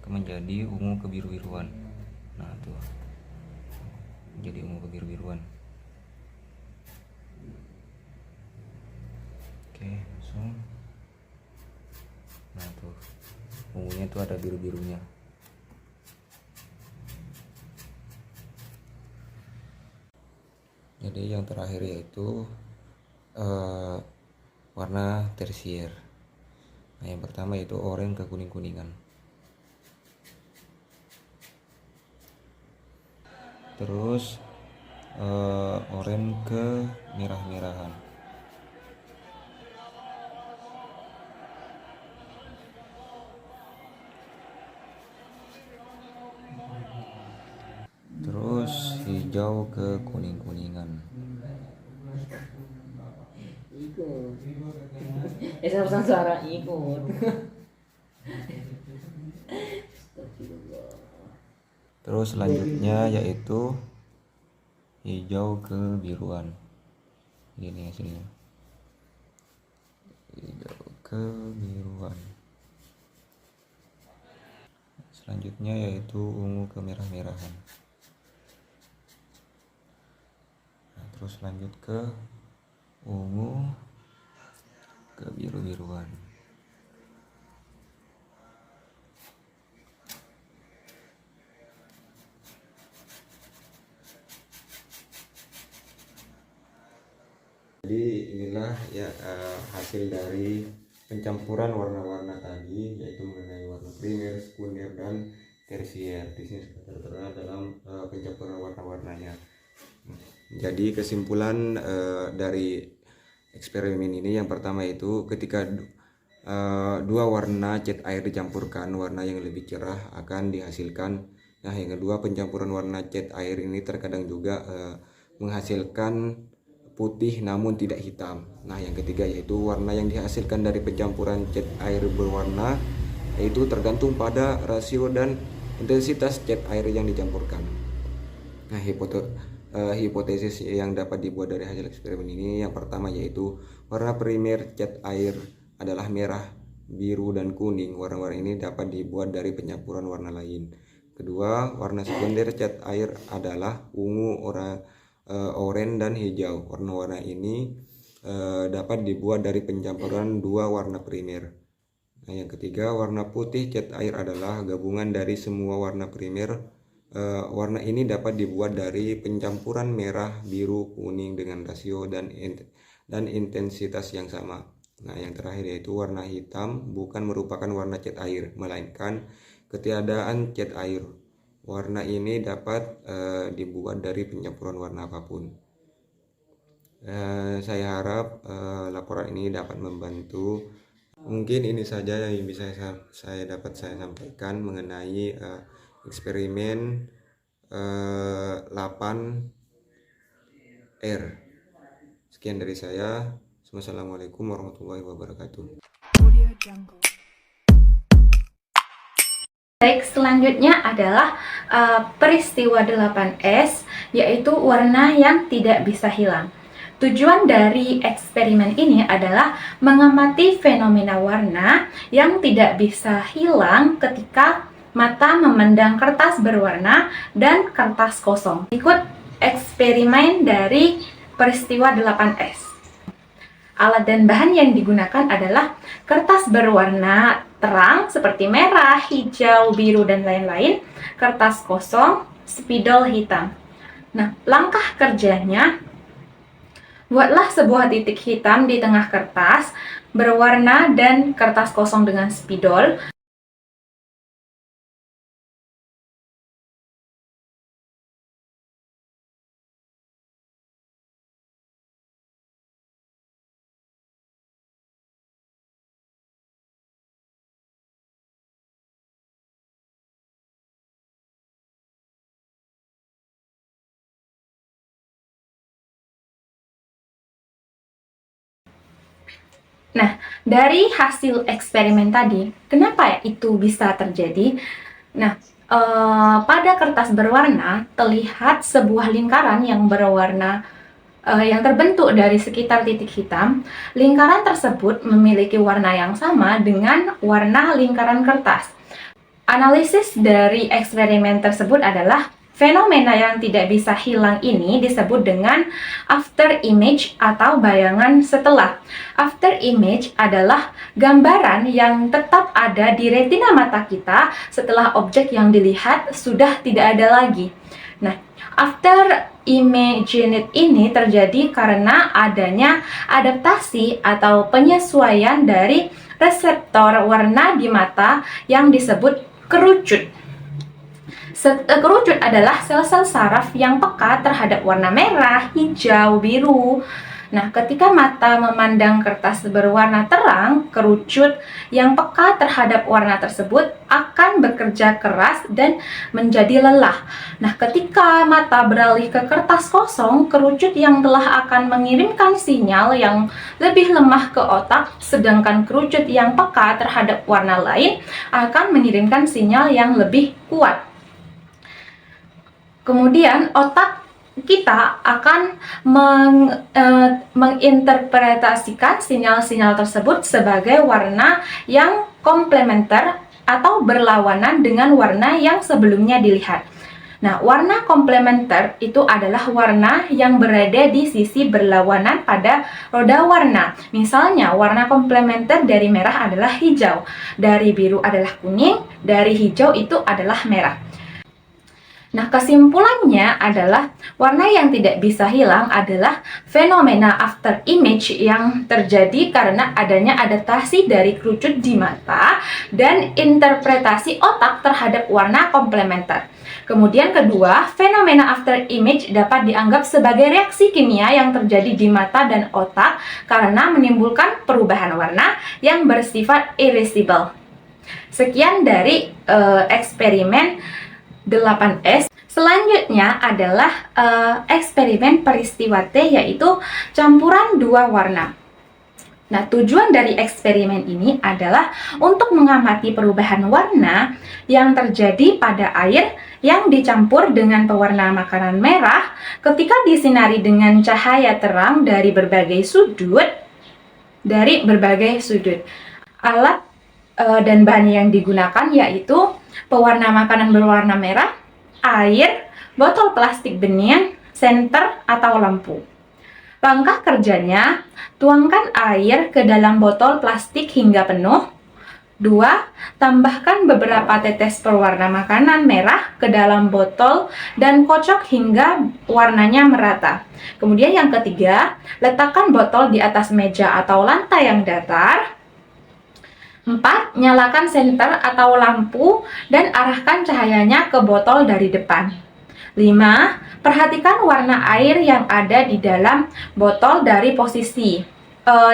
menjadi ungu kebiru-biruan. Nah, tuh jadi ungu kebiru-biruan. Oke, langsung. Nah, tuh ungunya tuh ada biru-birunya. Jadi yang terakhir yaitu warna tersier. Nah, yang pertama yaitu oranye ke kuning-kuningan. Terus oranye ke merah-merahan. Terus hijau ke kuning-kuningan. Suara ikut. Terus selanjutnya yaitu hijau kebiruan. Ini hasilnya. Hijau kebiruan. Selanjutnya yaitu ungu kemerah-merahan. Nah, terus lanjut ke ungu kebiru-biruan. Jadi inilah ya hasil dari pencampuran warna-warna tadi, yaitu mengenai warna primer, sekunder, dan tersier. Di sini sudah tertera dalam pencampuran warna-warnanya. Jadi kesimpulan dari eksperimen ini yang pertama itu ketika dua warna cat air dicampurkan, warna yang lebih cerah akan dihasilkan. Nah, yang kedua, pencampuran warna cat air ini terkadang juga menghasilkan putih namun tidak hitam. Nah, yang ketiga yaitu warna yang dihasilkan dari pencampuran cat air berwarna yaitu tergantung pada rasio dan intensitas cat air yang dicampurkan. Nah, hipotesis yang dapat dibuat dari hasil eksperimen ini yang pertama yaitu warna primer cat air adalah merah, biru, dan kuning. Warna-warna ini dapat dibuat dari pencampuran warna lain. Kedua, warna sekunder cat air adalah ungu, oranye, dan hijau. Warna-warna ini dapat dibuat dari pencampuran dua warna primer. Nah, yang ketiga, warna putih cat air adalah gabungan dari semua warna primer. Warna ini dapat dibuat dari pencampuran merah, biru, kuning dengan rasio dan intensitas yang sama. Nah, yang terakhir yaitu warna hitam bukan merupakan warna cat air, melainkan ketiadaan cat air. Warna ini dapat dibuat dari pencampuran warna apapun. Saya harap laporan ini dapat membantu. Mungkin ini saja yang bisa saya sampaikan mengenai eksperimen 8R. Sekian dari saya. Wassalamualaikum warahmatullahi wabarakatuh. Baik, selanjutnya adalah peristiwa 8S, yaitu warna yang tidak bisa hilang. Tujuan dari eksperimen ini adalah mengamati fenomena warna yang tidak bisa hilang ketika mata memandang kertas berwarna dan kertas kosong. Ikut eksperimen dari peristiwa 8S. Alat dan bahan yang digunakan adalah kertas berwarna terang seperti merah, hijau, biru, dan lain-lain, kertas kosong, spidol hitam. Nah, langkah kerjanya, buatlah sebuah titik hitam di tengah kertas berwarna dan kertas kosong dengan spidol. Nah, dari hasil eksperimen tadi, kenapa ya itu bisa terjadi? Nah, pada kertas berwarna terlihat sebuah lingkaran yang berwarna yang terbentuk dari sekitar titik hitam. Lingkaran tersebut memiliki warna yang sama dengan warna lingkaran kertas. Analisis dari eksperimen tersebut adalah fenomena yang tidak bisa hilang ini disebut dengan after image atau bayangan setelah. After image adalah gambaran yang tetap ada di retina mata kita setelah objek yang dilihat sudah tidak ada lagi. Nah, after image ini terjadi karena adanya adaptasi atau penyesuaian dari reseptor warna di mata yang disebut kerucut. Kerucut adalah sel-sel saraf yang peka terhadap warna merah, hijau, biru. Nah, ketika mata memandang kertas berwarna terang, kerucut yang peka terhadap warna tersebut akan bekerja keras dan menjadi lelah. Nah, ketika mata beralih ke kertas kosong, kerucut yang telah akan mengirimkan sinyal yang lebih lemah ke otak, sedangkan kerucut yang peka terhadap warna lain akan mengirimkan sinyal yang lebih kuat. Kemudian otak kita akan menginterpretasikan sinyal-sinyal tersebut sebagai warna yang komplementer atau berlawanan dengan warna yang sebelumnya dilihat. Nah, warna komplementer itu adalah warna yang berada di sisi berlawanan pada roda warna. Misalnya, warna komplementer dari merah adalah hijau, dari biru adalah kuning, dari hijau itu adalah merah. Nah, kesimpulannya adalah warna yang tidak bisa hilang adalah fenomena after image yang terjadi karena adanya adaptasi dari kerucut di mata dan interpretasi otak terhadap warna komplementer. Kemudian kedua, fenomena after image dapat dianggap sebagai reaksi kimia yang terjadi di mata dan otak karena menimbulkan perubahan warna yang bersifat irreversible. Sekian dari eksperimen 8S. Selanjutnya adalah eksperimen peristiwa T, yaitu campuran dua warna. Nah, tujuan dari eksperimen ini adalah untuk mengamati perubahan warna yang terjadi pada air yang dicampur dengan pewarna makanan merah ketika disinari dengan cahaya terang dari berbagai sudut. Alat dan bahan yang digunakan yaitu pewarna makanan berwarna merah, air, botol plastik bening, senter atau lampu. Langkah kerjanya, tuangkan air ke dalam botol plastik hingga penuh. 2. Tambahkan beberapa tetes pewarna makanan merah ke dalam botol dan kocok hingga warnanya merata. Kemudian yang ketiga, letakkan botol di atas meja atau lantai yang datar. 4. Nyalakan senter atau lampu dan arahkan cahayanya ke botol dari depan. 5. Perhatikan warna air yang ada di dalam botol dari posisi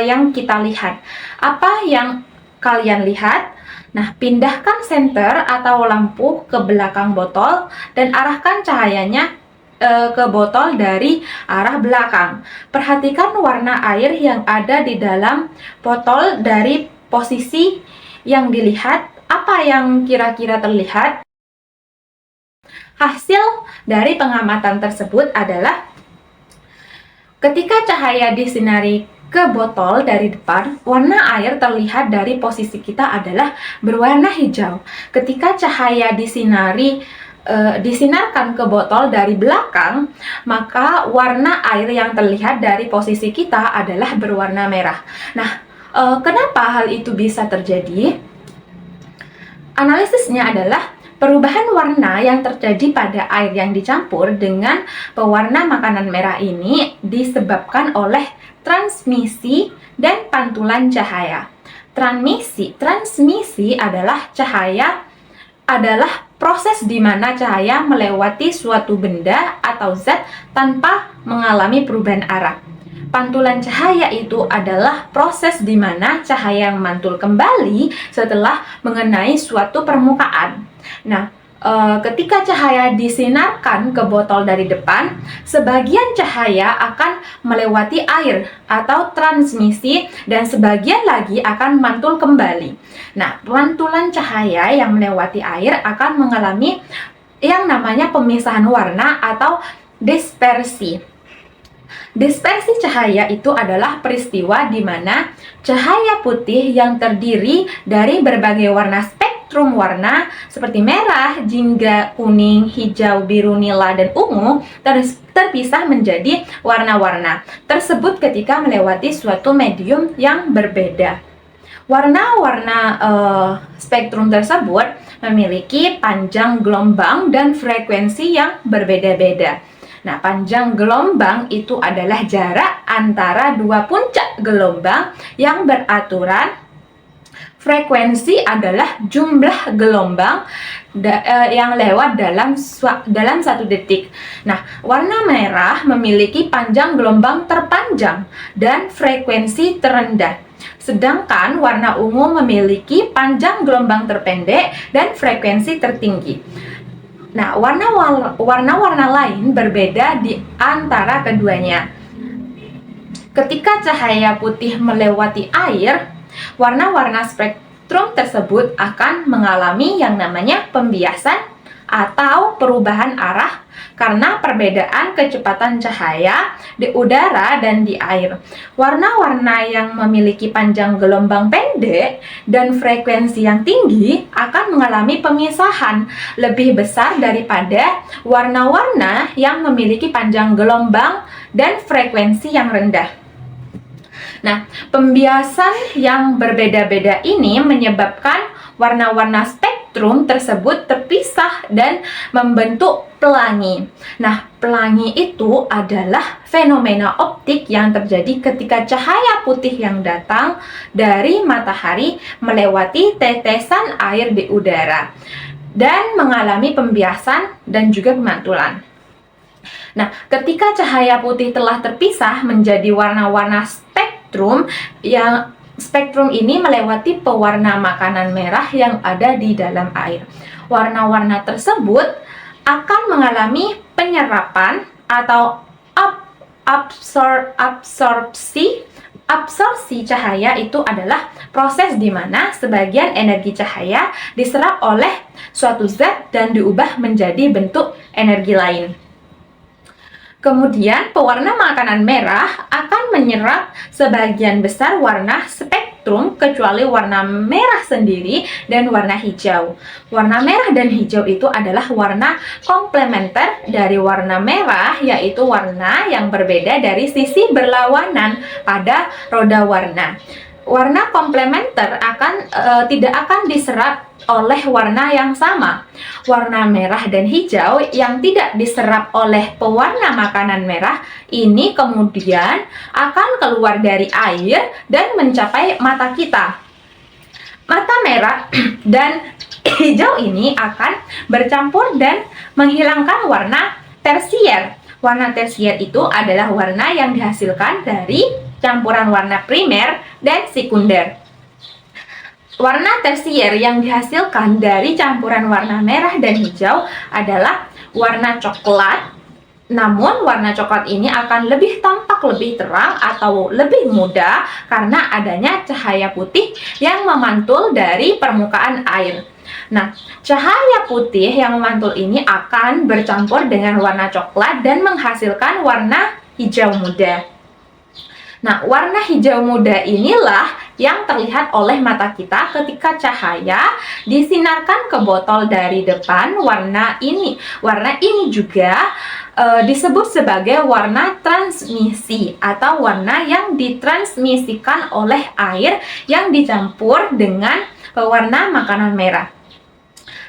yang kita lihat. Apa yang kalian lihat? Nah, pindahkan senter atau lampu ke belakang botol dan arahkan cahayanya ke botol dari arah belakang. Perhatikan warna air yang ada di dalam botol dari posisi yang dilihat. Apa yang kira-kira terlihat? Hasil dari pengamatan tersebut adalah Ketika cahaya disinari ke botol dari depan, warna air terlihat dari posisi kita adalah berwarna hijau. Ketika cahaya disinarkan ke botol dari belakang, maka warna air yang terlihat dari posisi kita adalah berwarna merah. Nah, kenapa hal itu bisa terjadi? Analisisnya adalah perubahan warna yang terjadi pada air yang dicampur dengan pewarna makanan merah ini disebabkan oleh transmisi dan pantulan cahaya. Transmisi adalah proses di mana cahaya melewati suatu benda atau zat tanpa mengalami perubahan arah. Pantulan cahaya itu adalah proses di mana cahaya memantul kembali setelah mengenai suatu permukaan. Nah, ketika cahaya disinarkan ke botol dari depan, sebagian cahaya akan melewati air atau transmisi dan sebagian lagi akan mantul kembali. Nah, pantulan cahaya yang melewati air akan mengalami yang namanya pemisahan warna atau dispersi. Dispersi cahaya itu adalah peristiwa di mana cahaya putih yang terdiri dari berbagai warna spektrum warna seperti merah, jingga, kuning, hijau, biru, nila, dan ungu terpisah menjadi warna-warna tersebut ketika melewati suatu medium yang berbeda. Warna-warna spektrum tersebut memiliki panjang gelombang dan frekuensi yang berbeda-beda. Nah, panjang gelombang itu adalah jarak antara dua puncak gelombang yang beraturan. Frekuensi adalah jumlah gelombang yang lewat dalam satu detik. Nah, warna merah memiliki panjang gelombang terpanjang dan frekuensi terendah. Sedangkan warna ungu memiliki panjang gelombang terpendek dan frekuensi tertinggi. Nah, warna-warna lain berbeda di antara keduanya. Ketika cahaya putih melewati air, warna-warna spektrum tersebut akan mengalami yang namanya pembiasan atau perubahan arah karena perbedaan kecepatan cahaya di udara dan di air. Warna-warna yang memiliki panjang gelombang pendek dan frekuensi yang tinggi akan mengalami pemisahan lebih besar daripada warna-warna yang memiliki panjang gelombang dan frekuensi yang rendah. Nah, pembiasan yang berbeda-beda ini menyebabkan warna-warna spektrum tersebut terpisah dan membentuk pelangi. Nah, pelangi itu adalah fenomena optik yang terjadi ketika cahaya putih yang datang dari matahari melewati tetesan air di udara dan mengalami pembiasan dan juga pemantulan. Nah, ketika cahaya putih telah terpisah menjadi warna-warna spektrum ini melewati pewarna makanan merah yang ada di dalam air. Warna-warna tersebut akan mengalami penyerapan atau absorpsi cahaya. Itu adalah proses di mana sebagian energi cahaya diserap oleh suatu zat dan diubah menjadi bentuk energi lain. Kemudian pewarna makanan merah akan menyerap sebagian besar warna spektrum kecuali warna merah sendiri dan warna hijau. Warna merah dan hijau itu adalah warna komplementer dari warna merah, yaitu warna yang berbeda dari sisi berlawanan pada roda warna. Warna komplementer tidak akan diserap oleh warna yang sama. Warna merah dan hijau yang tidak diserap oleh pewarna makanan merah ini kemudian akan keluar dari air dan mencapai mata kita. Mata merah dan hijau ini akan bercampur dan menghilangkan warna tersier. Warna tersier itu adalah warna yang dihasilkan dari campuran warna primer dan sekunder. Warna tersier yang dihasilkan dari campuran warna merah dan hijau adalah warna coklat. Namun warna coklat ini akan tampak lebih terang atau lebih muda karena adanya cahaya putih yang memantul dari permukaan air. Nah, cahaya putih yang memantul ini akan bercampur dengan warna coklat dan menghasilkan warna hijau muda. Nah, warna hijau muda inilah yang terlihat oleh mata kita ketika cahaya disinarkan ke botol dari depan warna ini. Warna ini juga disebut sebagai warna transmisi atau warna yang ditransmisikan oleh air yang dicampur dengan pewarna makanan merah.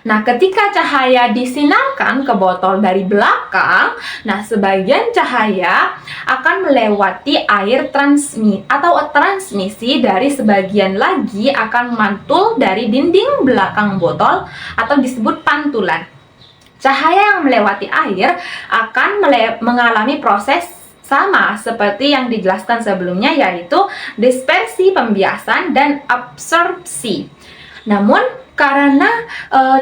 Nah, ketika cahaya disinarkan ke botol dari belakang, nah sebagian cahaya akan melewati air transmisi dari sebagian lagi akan mantul dari dinding belakang botol atau disebut pantulan. Cahaya yang melewati air akan mengalami proses sama seperti yang dijelaskan sebelumnya, yaitu dispersi, pembiasan, dan absorpsi. Namun karena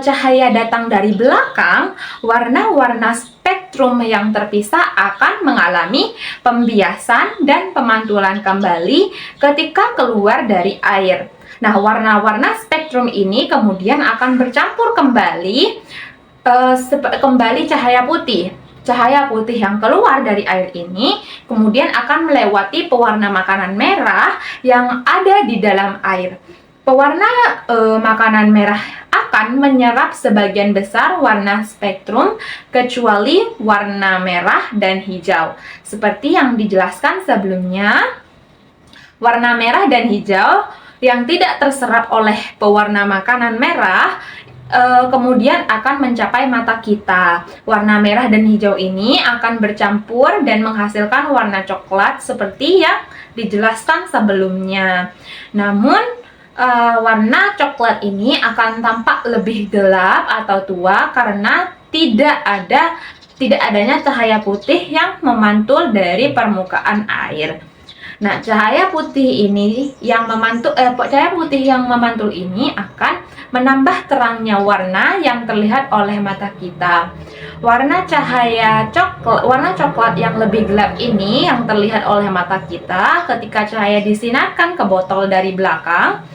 cahaya datang dari belakang, warna-warna spektrum yang terpisah akan mengalami pembiasan dan pemantulan kembali ketika keluar dari air. Nah, warna-warna spektrum ini kemudian akan bercampur kembali cahaya putih. Cahaya putih yang keluar dari air ini kemudian akan melewati pewarna makanan merah yang ada di dalam air. Pewarna makanan merah akan menyerap sebagian besar warna spektrum kecuali warna merah dan hijau. Seperti yang dijelaskan sebelumnya, warna merah dan hijau yang tidak terserap oleh pewarna makanan merah kemudian akan mencapai mata kita. Warna merah dan hijau ini akan bercampur dan menghasilkan warna coklat seperti yang dijelaskan sebelumnya. Namun warna coklat ini akan tampak lebih gelap atau tua karena tidak adanya cahaya putih yang memantul dari permukaan air. Nah, cahaya putih yang memantul ini akan menambah terangnya warna yang terlihat oleh mata kita. Warna coklat yang lebih gelap ini yang terlihat oleh mata kita ketika cahaya disinarkan ke botol dari belakang.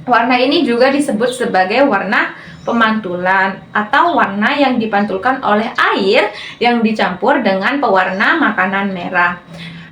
Warna ini juga disebut sebagai warna pemantulan atau warna yang dipantulkan oleh air yang dicampur dengan pewarna makanan merah.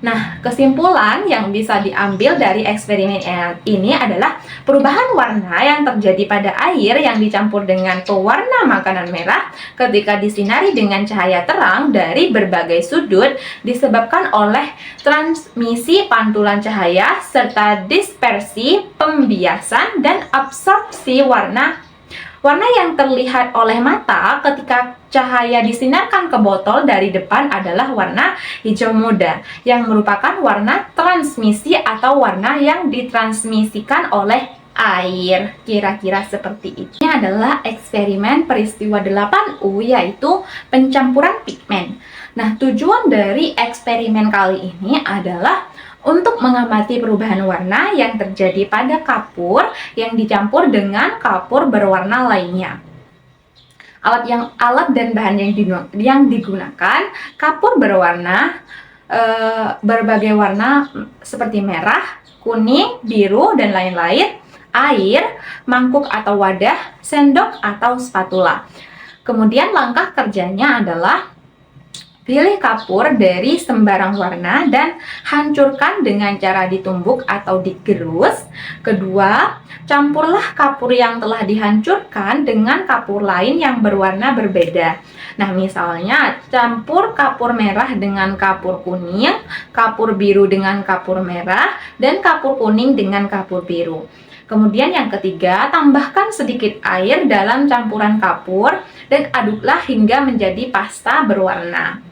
Nah, kesimpulan yang bisa diambil dari eksperimen ini adalah perubahan warna yang terjadi pada air yang dicampur dengan pewarna makanan merah ketika disinari dengan cahaya terang dari berbagai sudut disebabkan oleh transmisi pantulan cahaya serta dispersi, pembiasan, dan absorpsi warna. Warna yang terlihat oleh mata ketika cahaya disinarkan ke botol dari depan adalah warna hijau muda, yang merupakan warna transmisi atau warna yang ditransmisikan oleh air. Kira-kira seperti itu. Ini adalah eksperimen peristiwa 8U, yaitu pencampuran pigmen. Nah, tujuan dari eksperimen kali ini adalah untuk mengamati perubahan warna yang terjadi pada kapur yang dicampur dengan kapur berwarna lainnya. Alat dan bahan yang digunakan kapur berwarna berbagai warna seperti merah, kuning, biru, dan lain-lain, air, mangkuk atau wadah, sendok atau spatula. Kemudian langkah kerjanya adalah pilih kapur dari sembarang warna dan hancurkan dengan cara ditumbuk atau digerus. Kedua, campurlah kapur yang telah dihancurkan dengan kapur lain yang berwarna berbeda. Nah, misalnya campur kapur merah dengan kapur kuning, kapur biru dengan kapur merah, dan kapur kuning dengan kapur biru. Kemudian yang ketiga, tambahkan sedikit air dalam campuran kapur dan aduklah hingga menjadi pasta berwarna.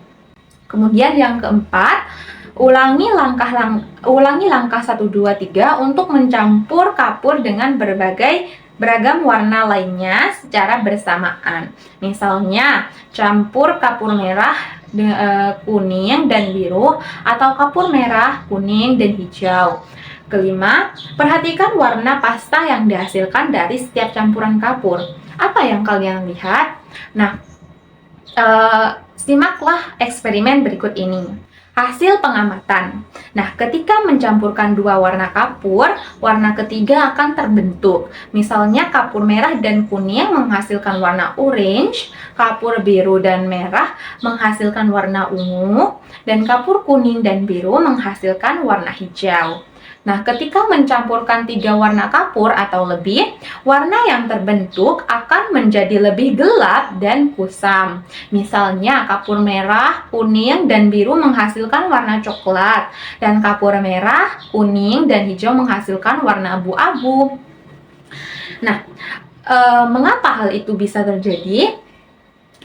Kemudian yang keempat, ulangi langkah 1, 2, 3 untuk mencampur kapur dengan beragam warna lainnya secara bersamaan. Misalnya, campur kapur merah, kuning, dan biru, atau kapur merah, kuning, dan hijau. Kelima, perhatikan warna pasta yang dihasilkan dari setiap campuran kapur. Apa yang kalian lihat? Nah, simaklah eksperimen berikut ini. Hasil pengamatan. Nah, ketika mencampurkan dua warna kapur, warna ketiga akan terbentuk. Misalnya kapur merah dan kuning menghasilkan warna orange, kapur biru dan merah menghasilkan warna ungu, dan kapur kuning dan biru menghasilkan warna hijau. Nah, ketika mencampurkan tiga warna kapur atau lebih, warna yang terbentuk akan menjadi lebih gelap dan kusam. Misalnya, kapur merah, kuning, dan biru menghasilkan warna coklat, dan kapur merah, kuning, dan hijau menghasilkan warna abu-abu. Nah, mengapa hal itu bisa terjadi?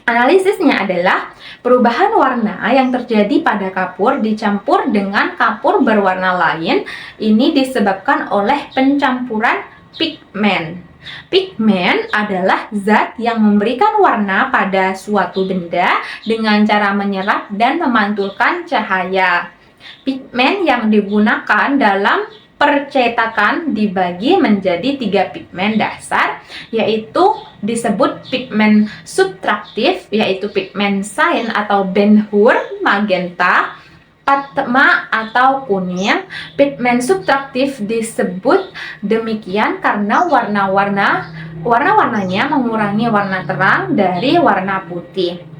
Analisisnya adalah perubahan warna yang terjadi pada kapur dicampur dengan kapur berwarna lain. Ini disebabkan oleh pencampuran pigmen. Pigmen adalah zat yang memberikan warna pada suatu benda dengan cara menyerap dan memantulkan cahaya. Pigmen yang digunakan dalam percetakan dibagi menjadi 3 pigmen dasar, yaitu disebut pigmen subtraktif, yaitu pigmen cyan atau benhur, magenta, patma atau kuning. Pigmen subtraktif disebut demikian karena warna-warnanya mengurangi warna terang dari warna putih.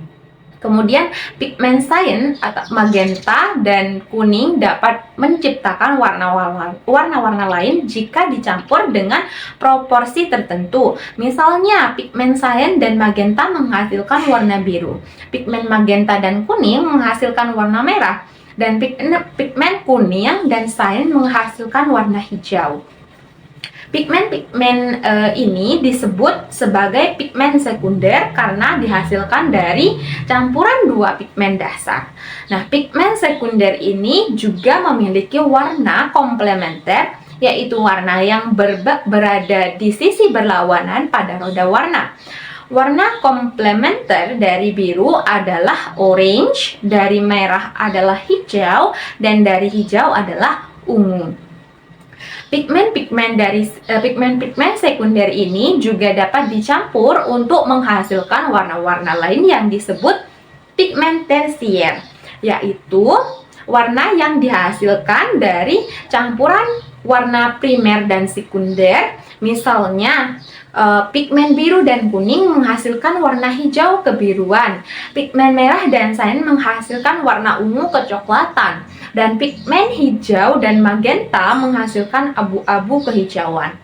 Kemudian pigmen cyan atau magenta dan kuning dapat menciptakan warna-warna lain jika dicampur dengan proporsi tertentu. Misalnya pigmen cyan dan magenta menghasilkan warna biru, pigmen magenta dan kuning menghasilkan warna merah, dan pigmen kuning dan cyan menghasilkan warna hijau. Pigmen-pigmen ini disebut sebagai pigmen sekunder karena dihasilkan dari campuran dua pigmen dasar. Nah, pigmen sekunder ini juga memiliki warna komplementer, yaitu warna yang berada di sisi berlawanan pada roda warna. Warna komplementer dari biru adalah orange, dari merah adalah hijau, dan dari hijau adalah ungu. Pigmen-pigmen sekunder ini juga dapat dicampur untuk menghasilkan warna-warna lain yang disebut pigmen tersier, yaitu warna yang dihasilkan dari campuran warna primer dan sekunder. Misalnya, pigmen biru dan kuning menghasilkan warna hijau kebiruan, pigmen merah dan cyan menghasilkan warna ungu kecoklatan, dan pigmen hijau dan magenta menghasilkan abu-abu kehijauan.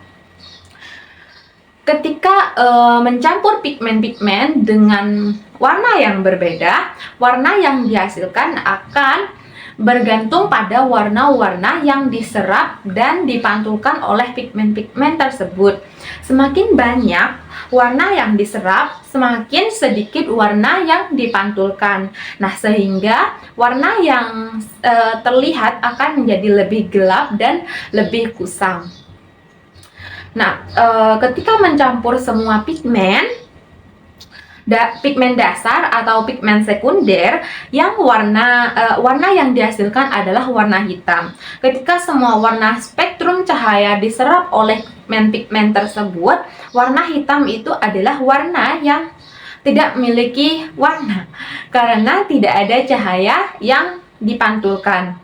Ketika mencampur pigmen-pigmen dengan warna yang berbeda, warna yang dihasilkan akan bergantung pada warna-warna yang diserap dan dipantulkan oleh pigmen-pigmen tersebut. Semakin banyak warna yang diserap, semakin sedikit warna yang dipantulkan. Nah, sehingga warna yang terlihat akan menjadi lebih gelap dan lebih kusam. Nah, ketika mencampur semua pigmen dasar atau pigmen sekunder, yang warna yang dihasilkan adalah warna hitam. Ketika semua warna spektrum cahaya diserap oleh pigmen tersebut, warna hitam itu adalah warna yang tidak memiliki warna karena tidak ada cahaya yang dipantulkan.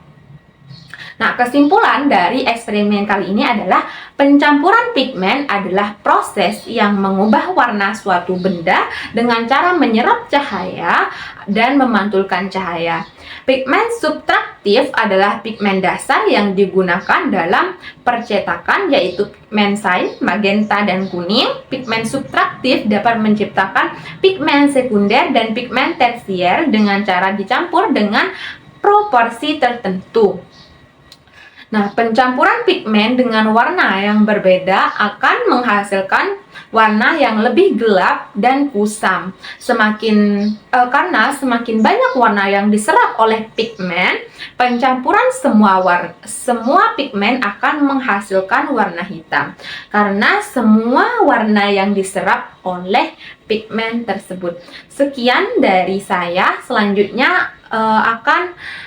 Nah, kesimpulan dari eksperimen kali ini adalah pencampuran pigmen adalah proses yang mengubah warna suatu benda dengan cara menyerap cahaya dan memantulkan cahaya. Pigmen subtraktif adalah pigmen dasar yang digunakan dalam percetakan, yaitu pigmen cyan, magenta, dan kuning. Pigmen subtraktif dapat menciptakan pigmen sekunder dan pigmen tersier dengan cara dicampur dengan proporsi tertentu. Nah, pencampuran pigmen dengan warna yang berbeda akan menghasilkan warna yang lebih gelap dan kusam. Karena semakin banyak warna yang diserap oleh pigmen, pencampuran semua pigmen akan menghasilkan warna hitam. Karena semua warna yang diserap oleh pigmen tersebut. Sekian dari saya. Selanjutnya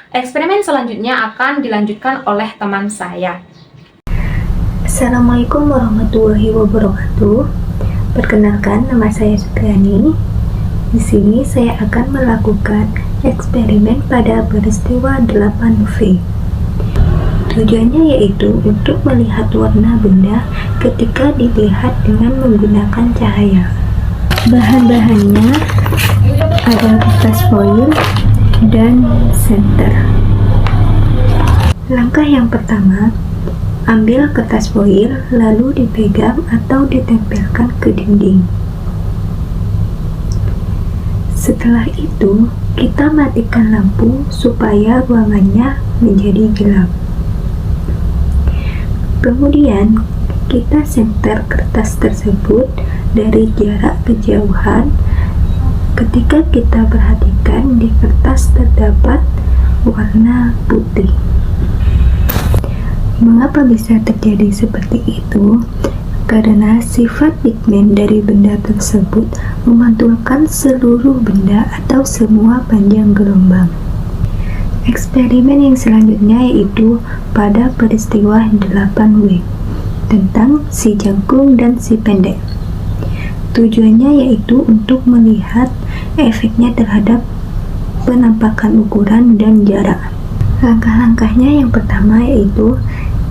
eksperimen selanjutnya akan dilanjutkan oleh teman saya. Assalamualaikum warahmatullahi wabarakatuh. Perkenalkan, nama saya Supriani. Di sini saya akan melakukan eksperimen pada peristiwa 8V. Tujuannya yaitu untuk melihat warna benda ketika dilihat dengan menggunakan cahaya. Bahan-bahannya ada kertas foil dan senter. Langkah yang pertama, ambil kertas foil lalu dipegang atau ditempelkan ke dinding. Setelah itu, kita matikan lampu supaya ruangannya menjadi gelap. Kemudian, kita senter kertas tersebut dari jarak kejauhan. Ketika kita perhatikan di kertas terdapat warna putih. Mengapa bisa terjadi seperti itu? Karena sifat pigmen dari benda tersebut memantulkan seluruh benda atau semua panjang gelombang. Eksperimen yang selanjutnya yaitu pada peristiwa 8W tentang si jangkung dan si pendek. Tujuannya yaitu untuk melihat efeknya terhadap penampakan ukuran dan jarak. Langkah-langkahnya yang pertama yaitu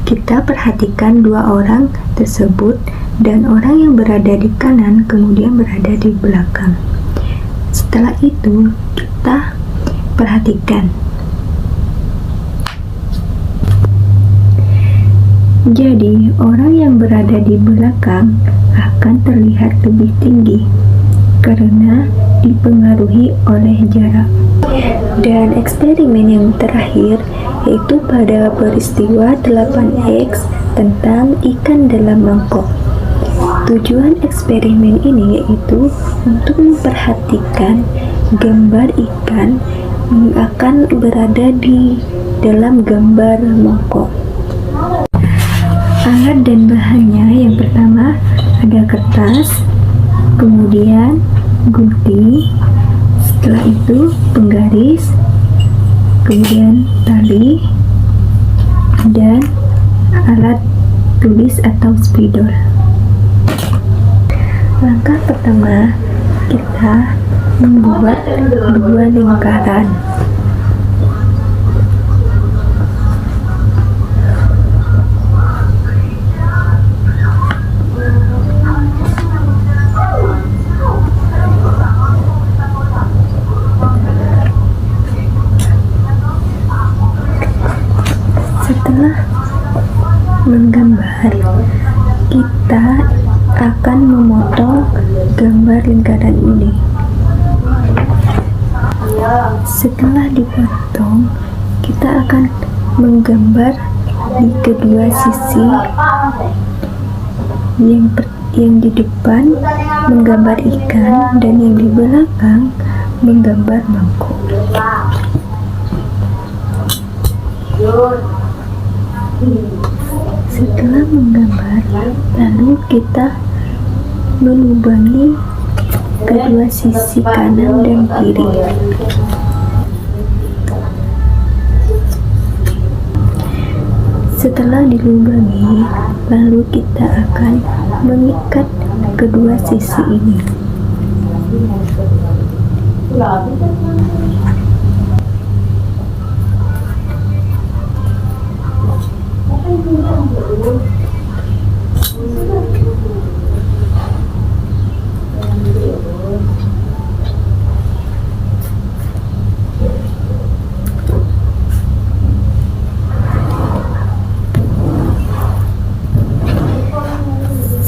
kita perhatikan dua orang tersebut dan orang yang berada di kanan kemudian berada di belakang. Setelah itu kita perhatikan. Jadi, orang yang berada di belakang akan terlihat lebih tinggi karena dipengaruhi oleh jarak. Dan eksperimen yang terakhir yaitu pada peristiwa 8X tentang ikan dalam mangkok. Tujuan eksperimen ini yaitu untuk memperhatikan gambar ikan yang akan berada di dalam gambar mangkok. Alat dan bahannya yang pertama ada kertas, kemudian gunting, setelah itu penggaris, kemudian tali, dan alat tulis atau spidol. Langkah pertama, kita membuat dua lingkaran. Setelah menggambar, kita akan memotong gambar lingkaran ini. Setelah dipotong, kita akan menggambar di kedua sisi. Yang di depan menggambar ikan dan yang di belakang menggambar mangkok. Setelah menggambar, lalu kita melubangi kedua sisi kanan dan kiri. Setelah dilubangi, lalu kita akan mengikat kedua sisi ini.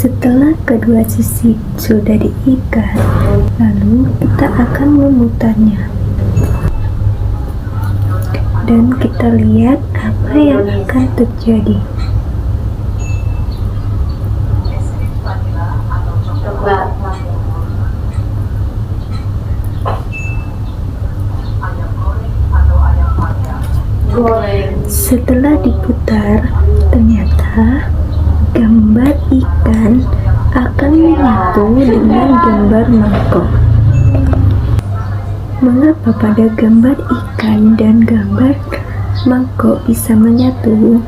Setelah kedua sisi sudah diikat, lalu kita akan memutarnya. Dan kita lihat apa yang akan terjadi. Setelah diputar, ternyata gambar ikan akan menyatu dengan gambar mangkok. Mengapa pada gambar ikan dan gambar mangkok bisa menyatu?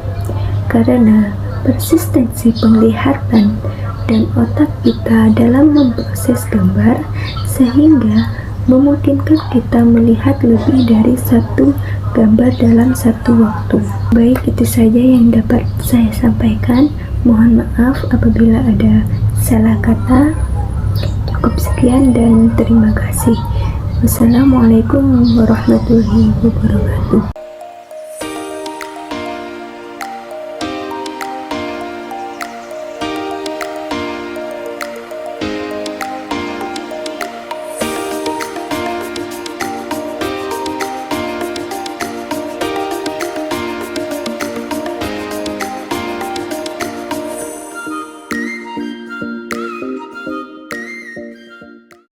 Karena persistensi penglihatan dan otak kita dalam memproses gambar sehingga memungkinkan kita melihat lebih dari satu gambar dalam satu waktu. Baik, itu saja yang dapat saya sampaikan. Mohon maaf apabila ada salah kata. Cukup sekian dan terima kasih. Wassalamualaikum warahmatullahi wabarakatuh.